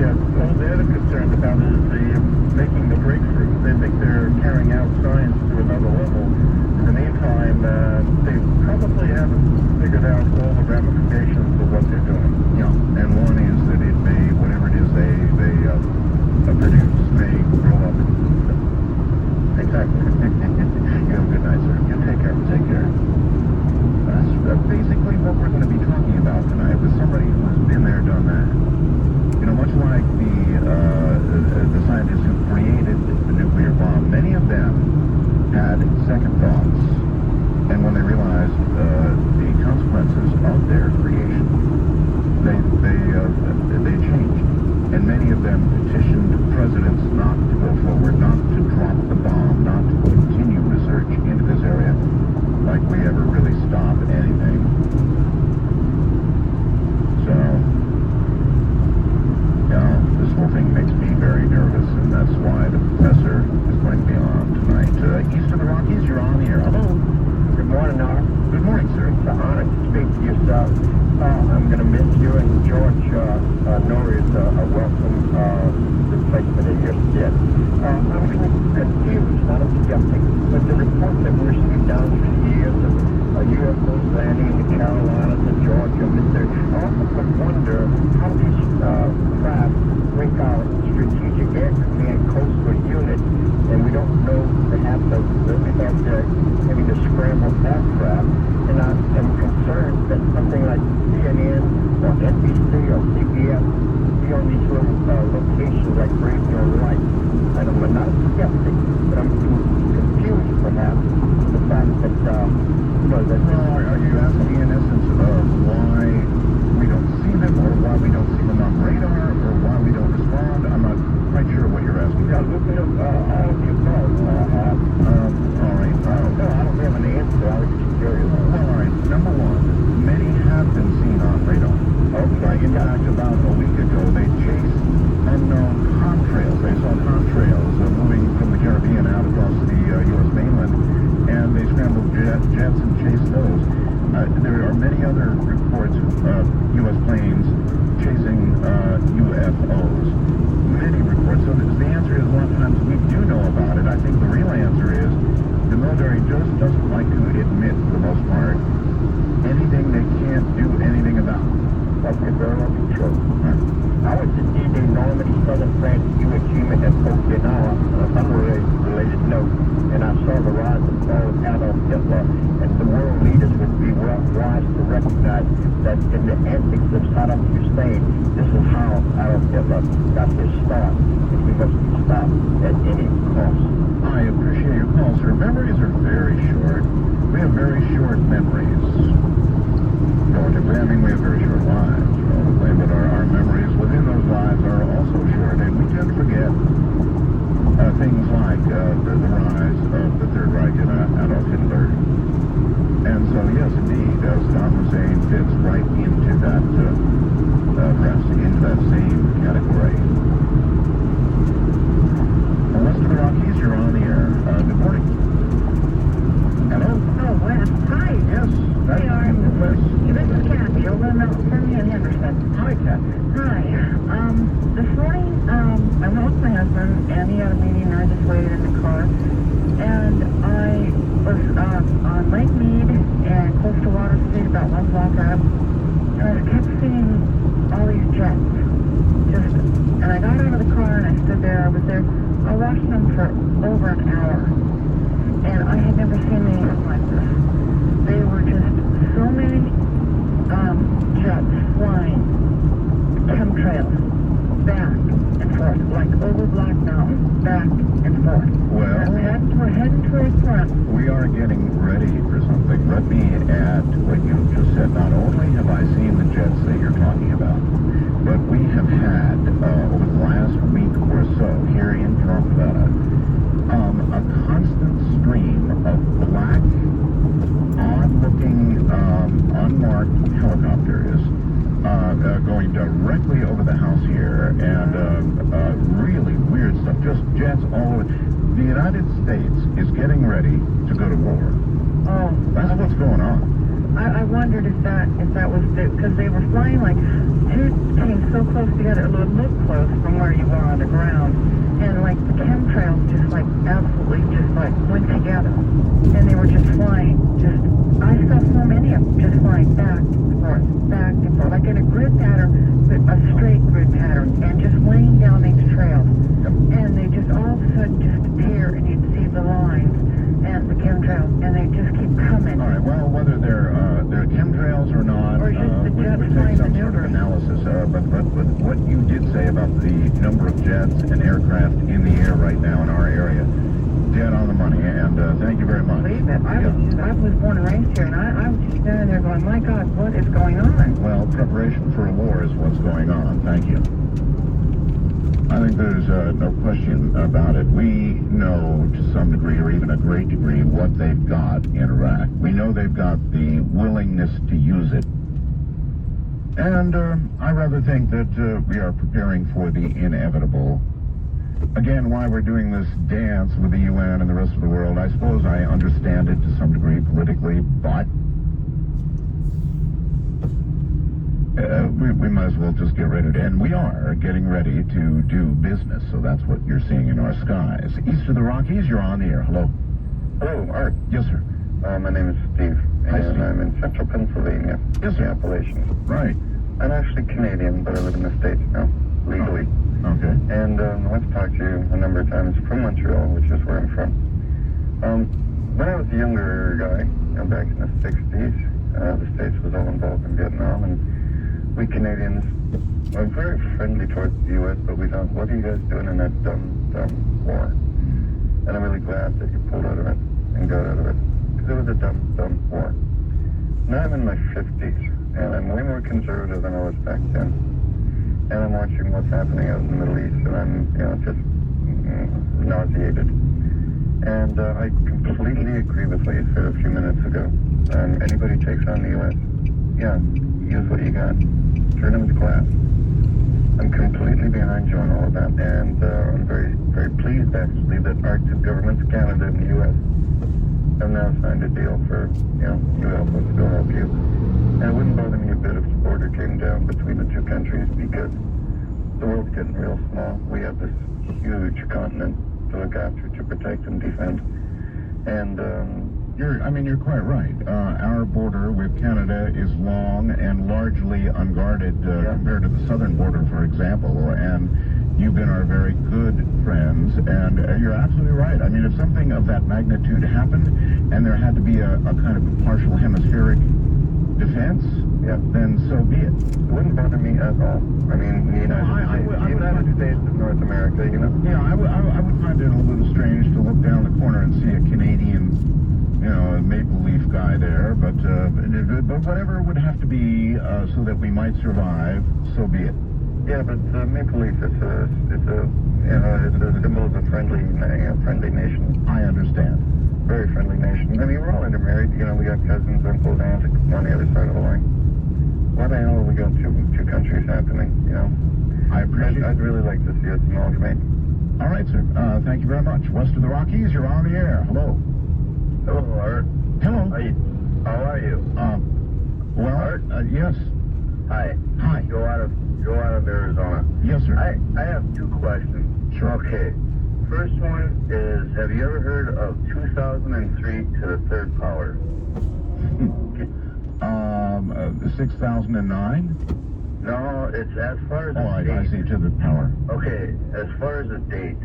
Yeah, all they're concerned about is making the breakthrough. They think they're carrying out science to another level. In the meantime, they probably haven't figured out all the ramifications of what they're doing. Yeah, and one is that it may, whatever it is they produce, may grow up. Exactly. You have a good night, sir. You take care. Take care. That's basically what we're going to be talking about tonight, with somebody who's been there, done that. Much like the scientists who created the nuclear bomb, many of them had second thoughts, and when they realized the consequences of their creation, they changed. And many of them petitioned presidents not to go forward, not to drop the bomb, not to continue research into this area, like we ever really stop anything. So, this whole thing makes me very nervous, and that's why the professor is going to be on tonight. East of the Rockies, you're on the air. Hello. Good morning, Art. Good morning, sir. It's an honor to speak to you, sir. I'm going to miss you, and George Norrie's a welcome replacement in your stead. I'm confused, not a skeptic, but the reports that we're seeing down through the years of UFOs landing in the Carolinas and Georgia, I also wonder how these craft break out strategic air command coastal units, and we don't know perhaps of having to scramble that craft. And I am concerned that something like CNN or NBC or CBS be on these little locations like Radio Light. And I'm not a skeptic, but I'm confused perhaps with the fact that, are you asking in essence of why we don't see them, or why we don't see them on radar, or why we don't respond? I'm not quite sure what you're asking. Yeah, look at all of the above. All right. I don't have an answer. I was just curious. Well, all right. Number one, many have been seen on radar. Okay. In fact, about a week ago, they chased unknown contrails. They saw contrails moving from the Caribbean out across the U.S. mainland, and they scrambled jets and chased those. There are many other reports of U.S. planes chasing UFOs. Many reports. So the answer is a lot of times we do know about it. I think the real answer is the military just doesn't like to admit, for the most part, anything they can't do anything about. That could very well be true. I was at D-Day Normandy, southern France, Iwo Jima, and Okinawa on an unrelated note, and I saw the rise and fall of Adolf Hitler, and the world leaders would be well wise to recognize that in the antics of Saddam Hussein, this is how Adolf Hitler got his start, and he must be stopped at any cost. I appreciate your call, sir. Memories are very short. We have very short memories. I mean, we have very short lives, probably, but our memories within those lives are also short, and we tend to forget things like the rise of the Third Reich and Adolf Hitler. And so, yes, indeed, Saddam Hussein fits right into that, perhaps into that same category. West of the Rockies. and he had a meeting, and I just waited in the car. And I was on Lake Mead and Coastal Water Street, about 1 block up, and I kept seeing all these jets. And I got out of the car and I stood there. I was watching them for over an hour, and I had never seen anything like this. They were just so many jets flying, chemtrails, back and forth, like over Black Mountain, back and forth. Well, we're heading towards front. we are getting ready for something. Let me add to what you just said. Not only have I seen the jets that you're talking about, but we have had, over the last week or so, here in Savannah, a constant stream of black, odd-looking, unmarked helicopters going directly over the house here, and really weird stuff, just jets all over. The United States is getting ready to go to war. Oh. That's what's going on. I wondered if that was because they were flying like two teams so close together. It would look close from where you are on the ground, and like the chemtrails just like absolutely just like went together, and they were just flying. I saw so many of them just flying back and forth, like in a grid pattern, but a straight grid pattern, and just laying down these trails, and they just all of a sudden just appear, and you'd see the lines and the chemtrails, and they just keep coming. All right. Well, whether they're chemtrails or not, or just the we jets take flying some sort of maneuvers. analysis. But what you did say about the number of jets and aircraft in the air right now in our area, dead on the money. And thank you very much. Believe it. I was born and raised here, and I was just standing there going, my God, what is going on? Well, preparation for a war is what's going on. Thank you. I think there's no question about it. We know to some degree, or even a great degree, what they've got in Iraq. We know they've got the willingness to use it. And I rather think that we are preparing for the inevitable. Again, why we're doing this dance with the UN and the rest of the world, I suppose I understand it to some degree politically, but we might as well just get ready to, and we are getting ready to do business, so that's what you're seeing in our skies. East of the Rockies, you're on the air. Hello. Hello, Art. Yes, sir. My name is Steve, Hi, and Steve. I'm in central Pennsylvania, Yes, the sir. Appalachians. Right. I'm actually Canadian, but I live in the States now, legally. Okay. And I've talked to you a number of times from Montreal, which is where I'm from. When I was a younger guy, back in the 60s, the States was all involved in Vietnam, and we Canadians were very friendly towards the U.S., but we thought, what are you guys doing in that dumb war? And I'm really glad that you pulled out of it and got out of it, because it was a dumb war. Now I'm in my 50s, and I'm way more conservative than I was back then. And I'm watching what's happening out in the Middle East, and I'm, just nauseated. And I completely agree with what you said a few minutes ago. Anybody takes on the U.S., use what you got. Turn them to glass. I'm completely behind you on all of that, and I'm very, very pleased actually that our two governments, Canada and the U.S., have now signed a deal for, you help us, we'll help you. And it wouldn't bother me a bit if the border came down between the two countries, because the world's getting real small. We have this huge continent to look after, to protect and defend. And you're quite right. Our border with Canada is long and largely unguarded compared to the southern border, for example. And you've been our very good friends, and you're absolutely right. I mean, if something of that magnitude happened, and there had to be a kind of a partial hemispheric defense, then so be it. It wouldn't bother me at all. I mean, the United States of North America, Yeah, I would find it a little strange to look down the corner and see a Canadian, a maple leaf guy there, but whatever would have to be so that we might survive, so be it. Yeah, but maple leaf it's a symbol of a friendly nation. I understand. Very friendly nation. I mean, we're all intermarried. We got cousins, uncles, aunts on the other side of the line. Why the hell have we got two countries happening? I appreciate. I'd really like to see us amalgamate. All right, sir. Thank you very much. West of the Rockies, you're on the air. Hello. Hello, Art. Hello. How are you? Art? Yes. Hi. Hi. Joe out of Arizona. Yes, sir. I have two questions. Sure. Okay. First one is, have you ever heard of 2003 to the third power? 6,009? No, it's as far as Oh, I see, to the power. Okay, as far as the date,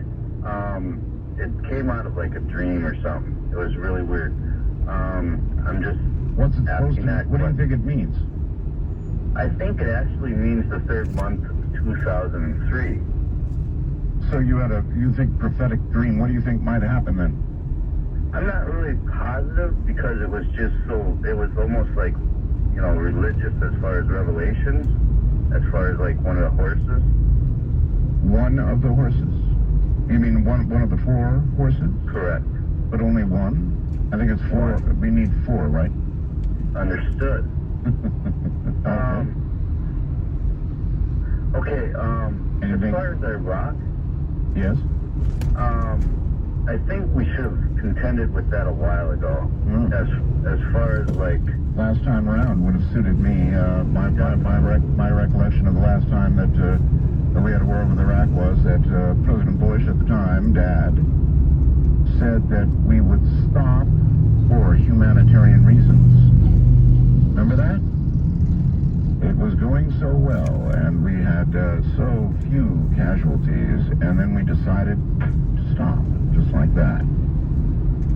it came out of like a dream or something. It was really weird. I'm just What's it supposed asking to? that What do you question. think it means? I think it actually means the third month of 2003. So you think prophetic dream? What do you think might happen then? I'm not really positive because it was just it was almost like, religious as far as revelations, as far as like one of the horses. One of the horses? You mean one of the 4 horses? Correct. But only one? I think it's 4. We need 4, right? Understood. Okay, as far as Iraq, Yes? I think we should have contended with that a while ago. As far as like Last time around would have suited me. My recollection of the last time that we had a war with Iraq was that President Bush at the time, Dad, said that we would stop for humanitarian reasons. Remember that? It was going so well, and we had so few casualties, and then we decided to stop, just like that.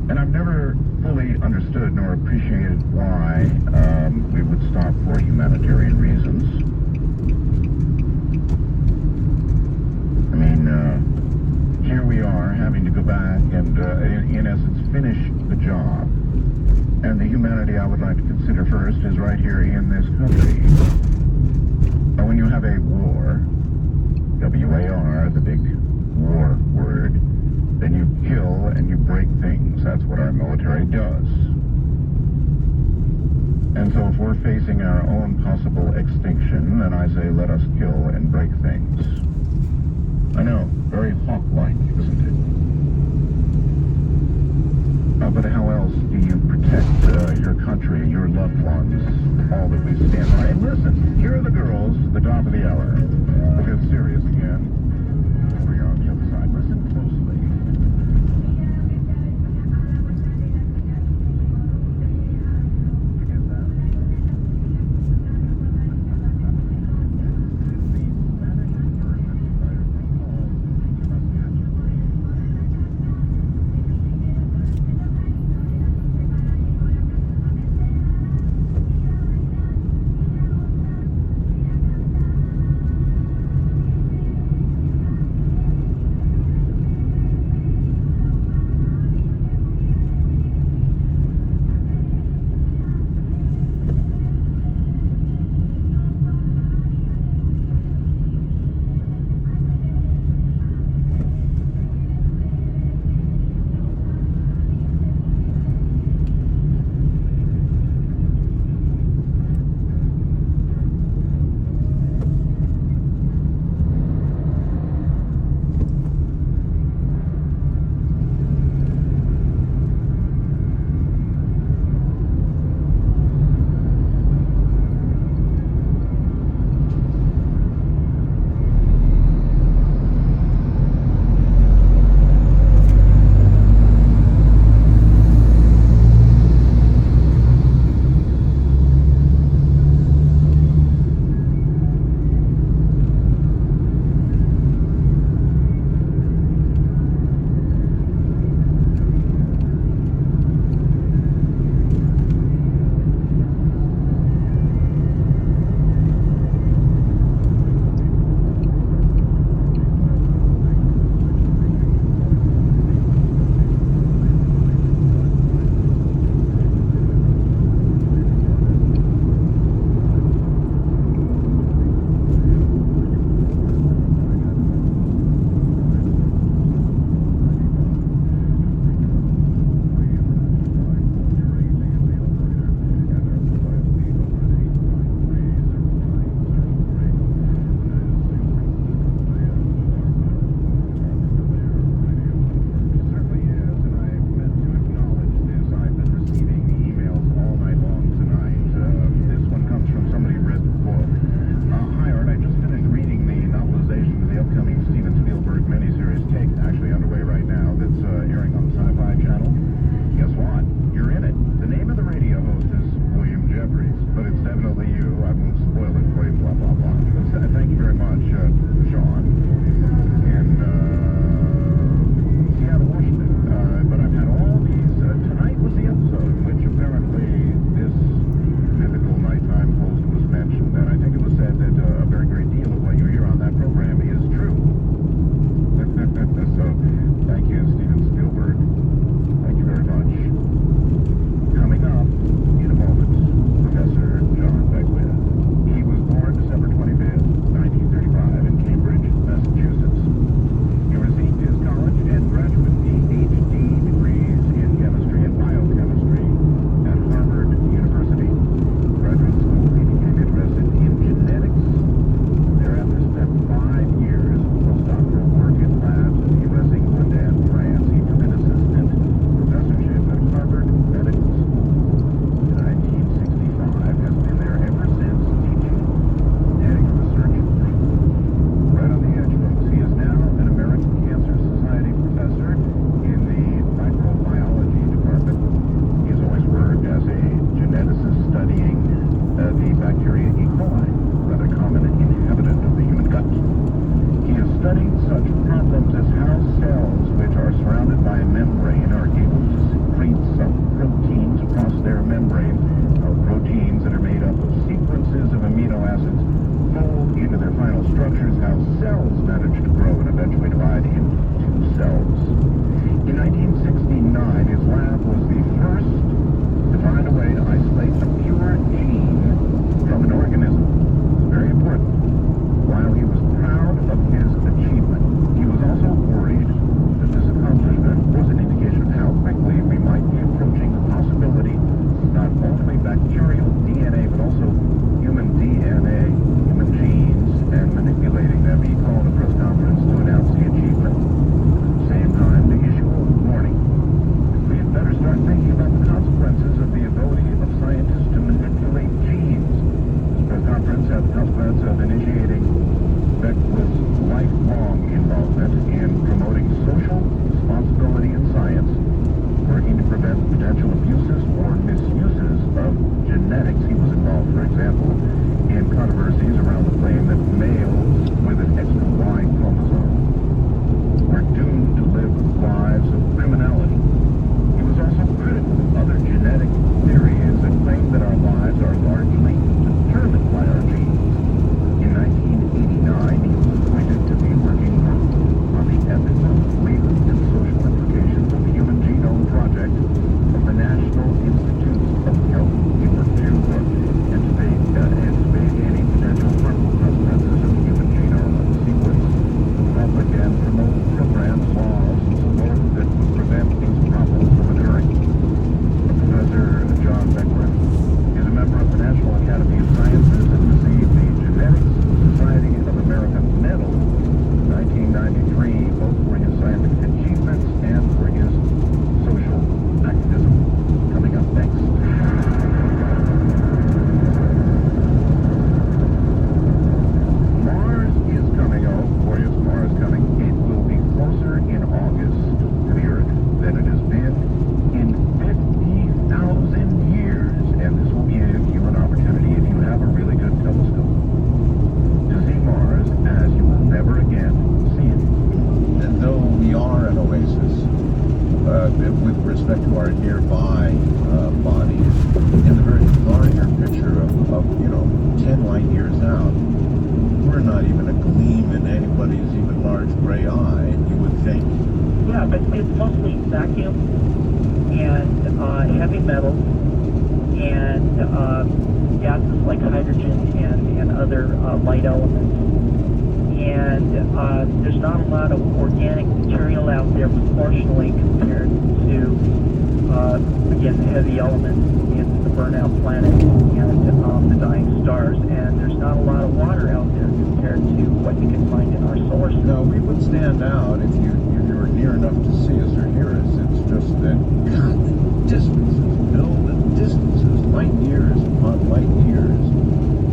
And I've never fully understood nor appreciated why we would stop for humanitarian reasons. I mean, here we are having to go back and, in essence, finish the job. And the humanity I would like to consider first is right here in this country. When you have a war, W-A-R, the big war word, then you kill and you break things. That's what our military does. And so if we're facing our own possible extinction, then I say let us kill and break things. I know, very hawk-like, isn't it? But how else do you protect your country, your loved ones, all that we stand by? And listen, here are the girls at the top of the hour. We'll get serious again. Over here on the other side. Listen closely. The Spanish studied such problems as how cells, which are surrounded by a membrane, are able to secrete some proteins across their membrane, proteins that are made up of sequences of amino acids fold into their final structures, how cells manage to grow and eventually divide into two cells. In 1969, his lab was the first to find a way to isolate a pure gene from an organism. Very important. While he was proud of his achievement, he was also worried that this accomplishment was an indication of how quickly we might be approaching the possibility of not only bacterial DNA, but also human DNA, human genes, and manipulating them. He called a press conference to announce the achievement. At the same time, to issue a warning. We had better start thinking about the consequences of the ability of scientists to manipulate genes. This press conference had the consequence of initiating Beckwith's lifelong involvement in promoting social responsibility in science, working to prevent potential abuses or misuses of genetics. He was involved, for example, in controversies around the claim that males with an extra Y chromosome were doomed to live lives of criminality. He was also critical of other genetic theories that claim that our lives are largely determined by our genes. In 1989, he was appointed to be working on the ethical, legal, and social implications of the Human Genome Project of the National Institutes of Health in Virginia, anticipating any potential harmful consequences of the human genome sequence, public and promote programs, laws, and so forth that would prevent these problems from occurring. Professor John Beckwith is a member of the National Academy of Sciences and received the Genetics Society of America Medal in 1993, both for his scientific achievements and for his social activism. Coming up next. Mars is coming. Oh boy, is Mars coming. It will be closer in August to the Earth than it has been in 50,000 years. And this will give you an opportunity, if you have a really good telescope, to see Mars as you will never again see it. And though we are an oasis, with respect to our nearby bodies, in the very larger picture of 10 light years out, we're not even a gleam in anybody's even large gray eye, you would think. Yeah, but it's mostly vacuum and heavy metals and gases like hydrogen and other light elements. And there's not a lot of organic material out there proportionally compared to, again, the heavy elements in the burnout planet and the dying stars. And there's not a lot of water out there compared to what you can find in our solar system. No, we would stand out if you were near enough to see us or hear us. It's just that, God, the distances, Bill, the distances, light years upon light years.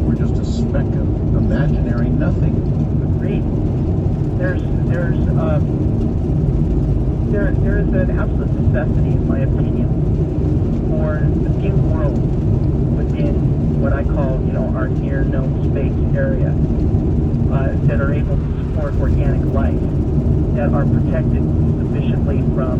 We're just a speck of imaginary nothing. Agreed. There is an absolute necessity, in my opinion, for a few worlds within what I call, our near known space area that are able to support organic life, that are protected sufficiently from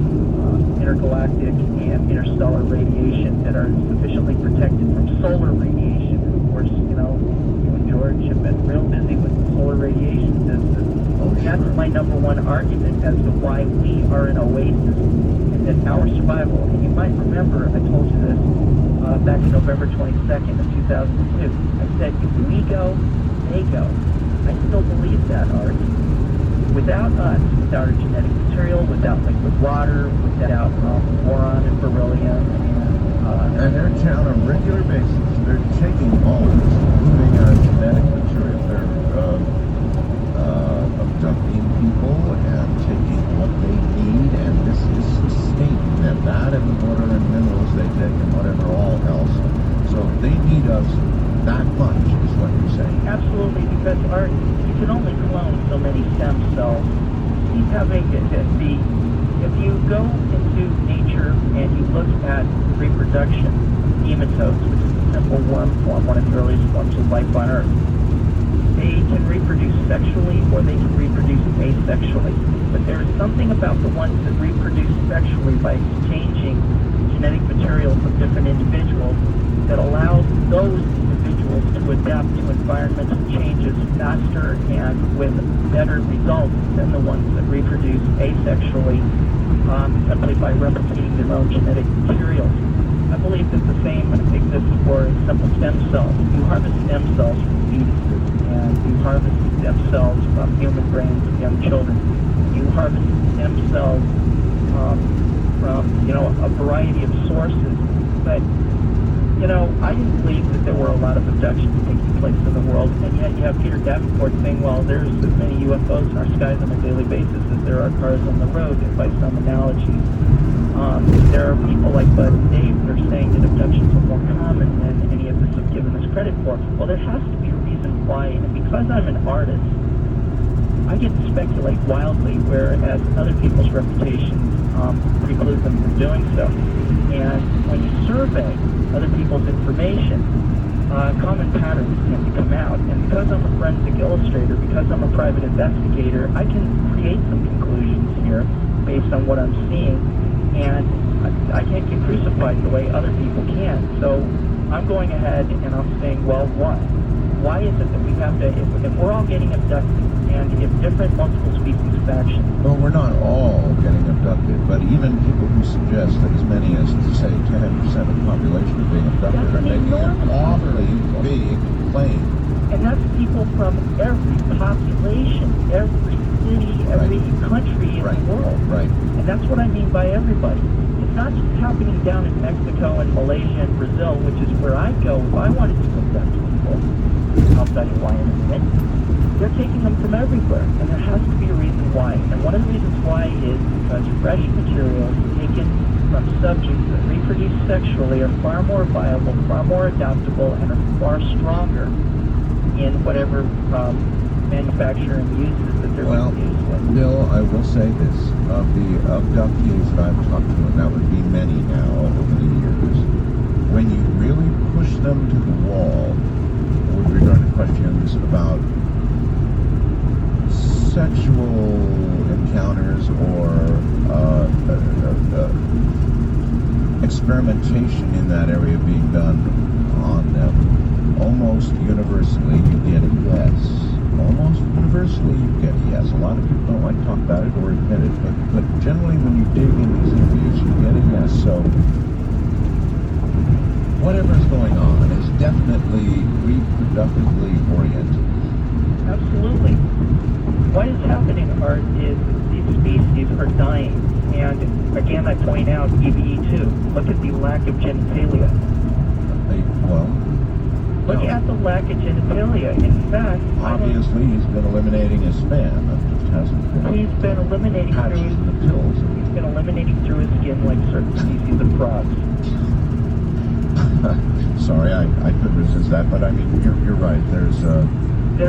intergalactic and interstellar radiation, that are sufficiently protected from solar radiation. And of course, you and George have been real busy with solar radiation systems. That's my number one argument as to why we are an oasis and that our survival, and you might remember I told you this back in November 22nd of 2002. I said, if we go, they go. I still believe that, Art. Without us, without our genetic material, without liquid water, without boron and beryllium, and they're on a regular basis. They're taking all of this, moving our genetic material. They're abducting people and taking what they need, and this is sustaining them. That and the water and minerals they take and whatever all else. So they need us that much, is what you're saying. Absolutely, because you can only clone so many stem cells. Keep having if you go into nature and you look at reproduction, nematodes, which is a simple worm form, one of the earliest forms of life on Earth, they can reproduce sexually or they can reproduce asexually. But there is something about the ones that reproduce sexually by exchanging genetic material from different individuals that allows those individuals to adapt to environmental changes faster and with better results than the ones that reproduce asexually simply by replicating their own genetic materials. I believe that the same exists for simple stem cells. You harvest stem cells from fetuses, and you harvest stem cells from human brains of young children. You harvest stem cells from, a variety of sources. But, I didn't believe that there were a lot of abductions taking place in the world, and yet you have Peter Davenport saying, well, there's as many UFOs in our skies on a daily basis as there are cars on the road, by some analogies. There are people like Bud and Dave that are saying that abductions are more common than any of us have given us credit for. Well, there has to be a reason why, and because I'm an artist, I get to speculate wildly, whereas other people's reputations preclude them from doing so. And when you survey other people's information, common patterns tend to come out. And because I'm a forensic illustrator, because I'm a private investigator, I can create some conclusions here based on what I'm seeing. And I can't get crucified the way other people can. So I'm going ahead and I'm saying, well, why? Why is it that we have to, if we're all getting abducted, and if different multiple species factions... Well, we're not all getting abducted, but even people who suggest that as many as, say, 10% of the population are being abducted are making an awfully big claim. And that's people from every population, every city, every country in the world. Right. And that's what I mean by everybody. It's not just happening down in Mexico and Malaysia and Brazil, which is where I go if I wanted to abduct people. I'll tell you why in a minute. They're taking them from everywhere, and there has to be a reason why. And one of the reasons why is because fresh materials taken from subjects that reproduce sexually are far more viable, far more adaptable, and are far stronger in whatever manufacturing uses that they're being used with. Bill, I will say this. Of the abductees that I've talked to, and that would be many now over the years, when you really push them to the wall with regard to questions about sexual encounters or experimentation in that area being done on them, almost universally you get a yes. Almost universally you get a yes. A lot of people don't like to talk about it or admit it, but generally when you dig in these interviews you get a yes. So whatever's going on is definitely reproductively oriented. Absolutely. What is happening is these species are dying. And again, I point out EVE2. Look at the lack of genitalia. Look at the lack of genitalia. In fact, obviously he's been eliminating his spam. It just hasn't been. He's been eliminating through the pills. He's been eliminating through his skin like certain species of frogs. Sorry, I couldn't resist that, but I mean, you're right. There's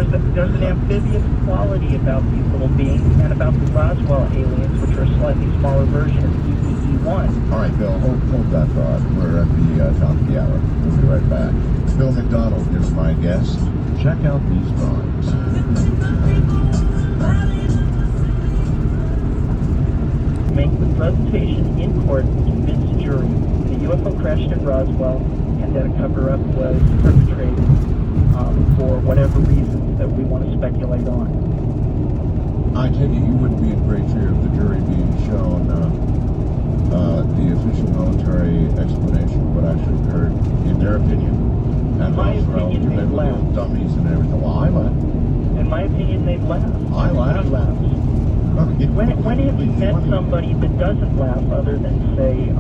an amphibious quality about these little beings and about the Roswell aliens, which are a slightly smaller version of EVE1. All right, Bill, hold that thought. We're at the top of the hour. We'll be right back. Bill McDonald is my guest. Check out these drawings. Make the presentation in court to convince the jury that a UFO crashed at Roswell and that a cover-up was perpetrated for whatever reasons that we want to speculate on. I take it you wouldn't be in great fear of the jury being shown the official military explanation of what actually occurred, in their opinion. And my opinion, they'd laugh. Dummies and everything. Well, I laugh. In my opinion, they'd laugh. I laugh. Everybody laughs. When have you met somebody that doesn't laugh other than, say,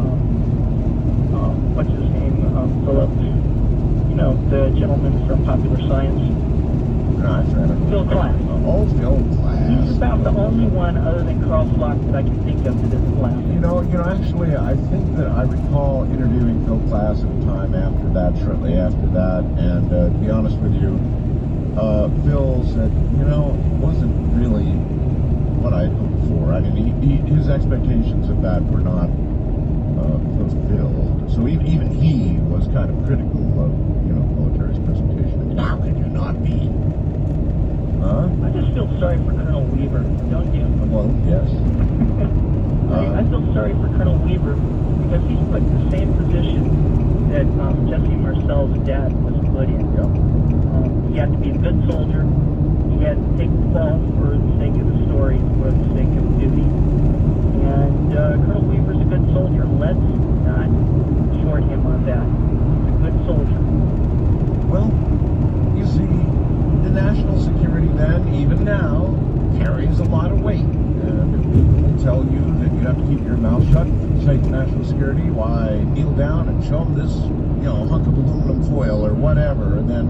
what's his name, Philip? You know, the gentleman from Popular Science. Phil Class. Oh, Phil Class. He's about the only one other than Carl Flock that I can think of that doesn't laugh. You know, actually, I think that I recall interviewing Phil Class at a time after that, shortly after that, and to be honest with you, Phil said, it wasn't really what I hoped for. I mean, his expectations of that were not fulfilled. So even he was kind of critical of, military's presentation. How could you not be? Huh? I just feel sorry for Colonel Weaver, don't you? Well, yes. I feel sorry for Colonel Weaver because he's put in the same position that Jesse Marcel's dad was put in. Yep. He had to be a good soldier. He had to take the fall for the sake of the story, for the sake of duty. And Colonel Weaver's a good soldier. Let's not short him on that. He's a good soldier. Well, you see, the national security then, even now, carries a lot of weight. And if people tell you that you have to keep your mouth shut for the sake of national security, why, kneel down and show them this, hunk of aluminum foil or whatever, and then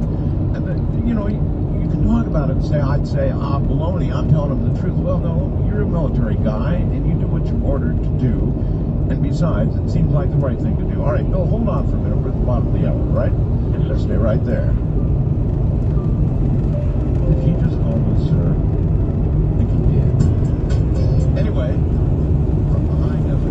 you can talk about it and say, I'd say, baloney, I'm telling them the truth. Well, no, you're a military guy, and you do what you're ordered to do. And besides, it seems like the right thing to do. All right, Bill, hold on for a minute. We're at the bottom of the hour, right? Yes, sir. Stay right there. Did he just call me sir? I think he did. Anyway, from behind us.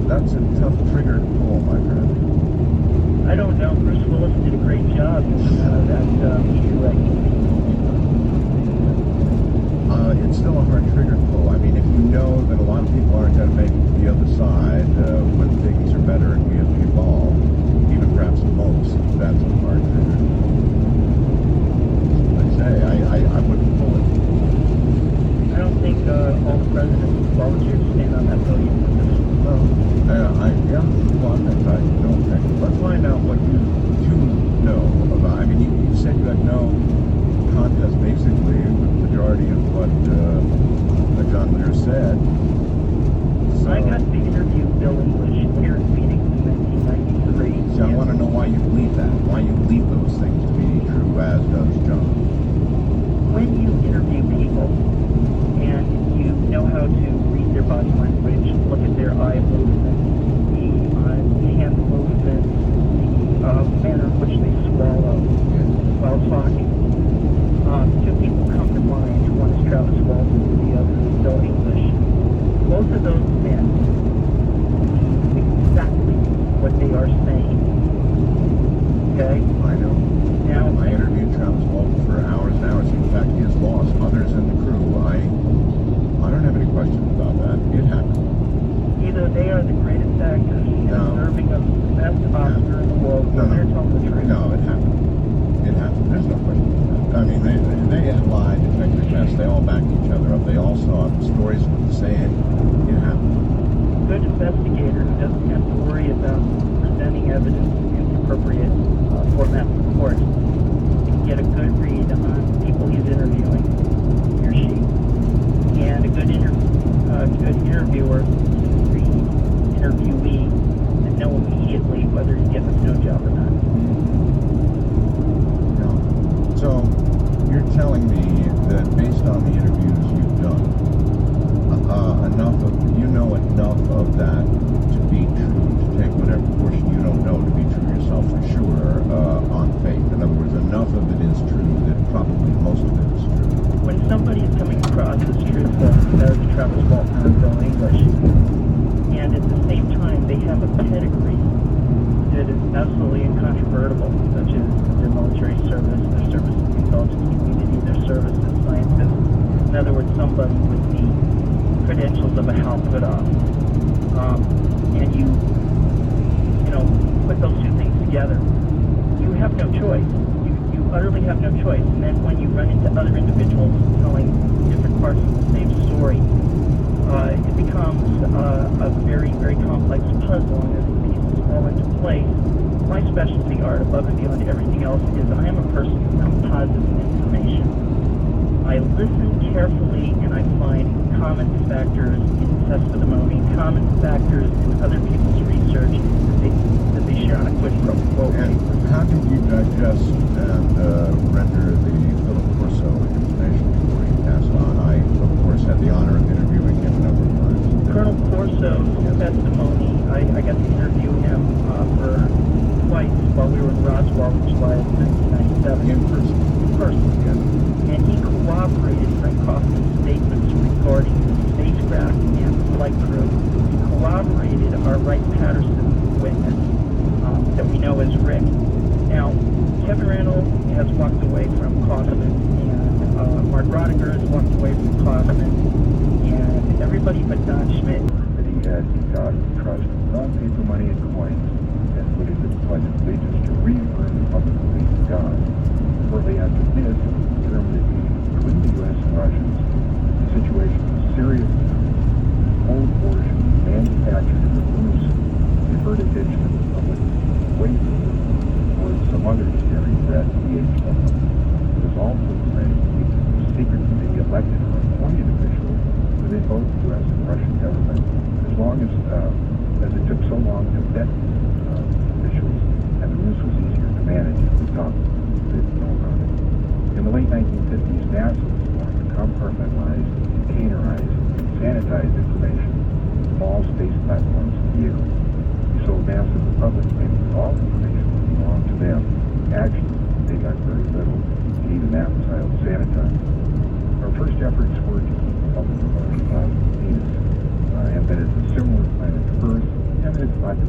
That's a tough trigger to pull, my friend. I don't know. Bruce Willis did a great job in that meteorite. It's still a hard trigger to pull. I mean, if you know that a lot of people aren't going to make it to the other side when things are better and we have evolved, even perhaps most, that's a hard trigger. Like I say, I wouldn't pull it. I don't think all the presidents volunteered to stand on that podium for this. Well, I don't think. Let's find out what you do know about. I mean, you said you had no contest basically with the majority of what John Lear said. So, I got to interview Bill English here in Phoenix in 1993. So I want to know why you believe that. Why you believe those things to be true, as does John. When you interview people and you know how to read their body language, look at their eye movement, the hand movement, the manner in which they swallow while talking. Two people come to mind. One is Travis Walton, the other is Bill English. Both of those men mean exactly what they are saying. Okay? I know. Now, I interviewed Travis Walton for hours and hours. In fact, he has lost others in the crew. I don't have any questions about that. It happened. either they are the greatest actors deserving of the best Oscar in the world, or they're telling the truth. No, it happened. It happened. There's no question about that. I mean, they had lied, detective tests, they all backed each other up. They all saw the stories with the saying. It happened. A good investigator who doesn't have to worry about presenting evidence in the appropriate format for court can get a good read on people he's interviewing, he or she. And a good interviewer can read interviewee and know immediately whether he's getting a snow job or not. So, you're telling me that based on the interviews you've done, you know enough of that to be true, to take whatever portion you don't know to be true yourself for sure, on faith. In other words, enough of it is true that probably most of it is true. When somebody is coming across as truthful as Travis Walton or Bill English, and at the same time they have a pedigree that is absolutely incontrovertible, such as their military service, their service in the intelligence community, their service as scientists. In other words, somebody with the credentials of a Hal Puthoff. And you put those two things together, you have no choice. You utterly have no choice. And then when you run into other individuals telling different parts of the same story, it becomes a very, very complex puzzle, and as the pieces fall into place, my specialty art, above and beyond everything else, is I am a person who composites information. I listen carefully and I find common factors in testimony, common factors in other people's research that they share on a quid pro quo. And how did you digest and render the Philip Corso information before he passed on? I, of course, had the honor of interviewing him a number of times. Colonel Corso's testimony, I got to interview him for twice while we were in Roswell in July of 1997. In person. Yes. And he corroborated Frank Kaufman's statements regarding the spacecraft and flight crew. He corroborated our Wright-Patterson witness that we know as Rick. Now, Kevin Randall has walked away from Kaufman, and Mark Rodiger has walked away from Kaufman, and everybody but Don Schmidt. That he had God trust not paper money and coins, and put his pledge of allegiance to reaffirm the public belief in God. Shortly after this, determined that between the U.S. and Russians, the situation was serious. Old portion manufactured in the Bruce deferred attention of the public away towards some other staring threat to the age of them. It was also claimed that the secret to the elected or appointed officials within both the U.S. and Russian government, as long as it took so long to vet officials, and the Bruce was easier to manage at the top. In the late 1950s, NASA was formed to compartmentalize, containerized, sanitize information from all space platforms and vehicles. So NASA and the public claimed that all information belonged to them. Actually, they got very little, and even that was highly sanitized. Our first efforts were to keep the public from Venus, and that is a similar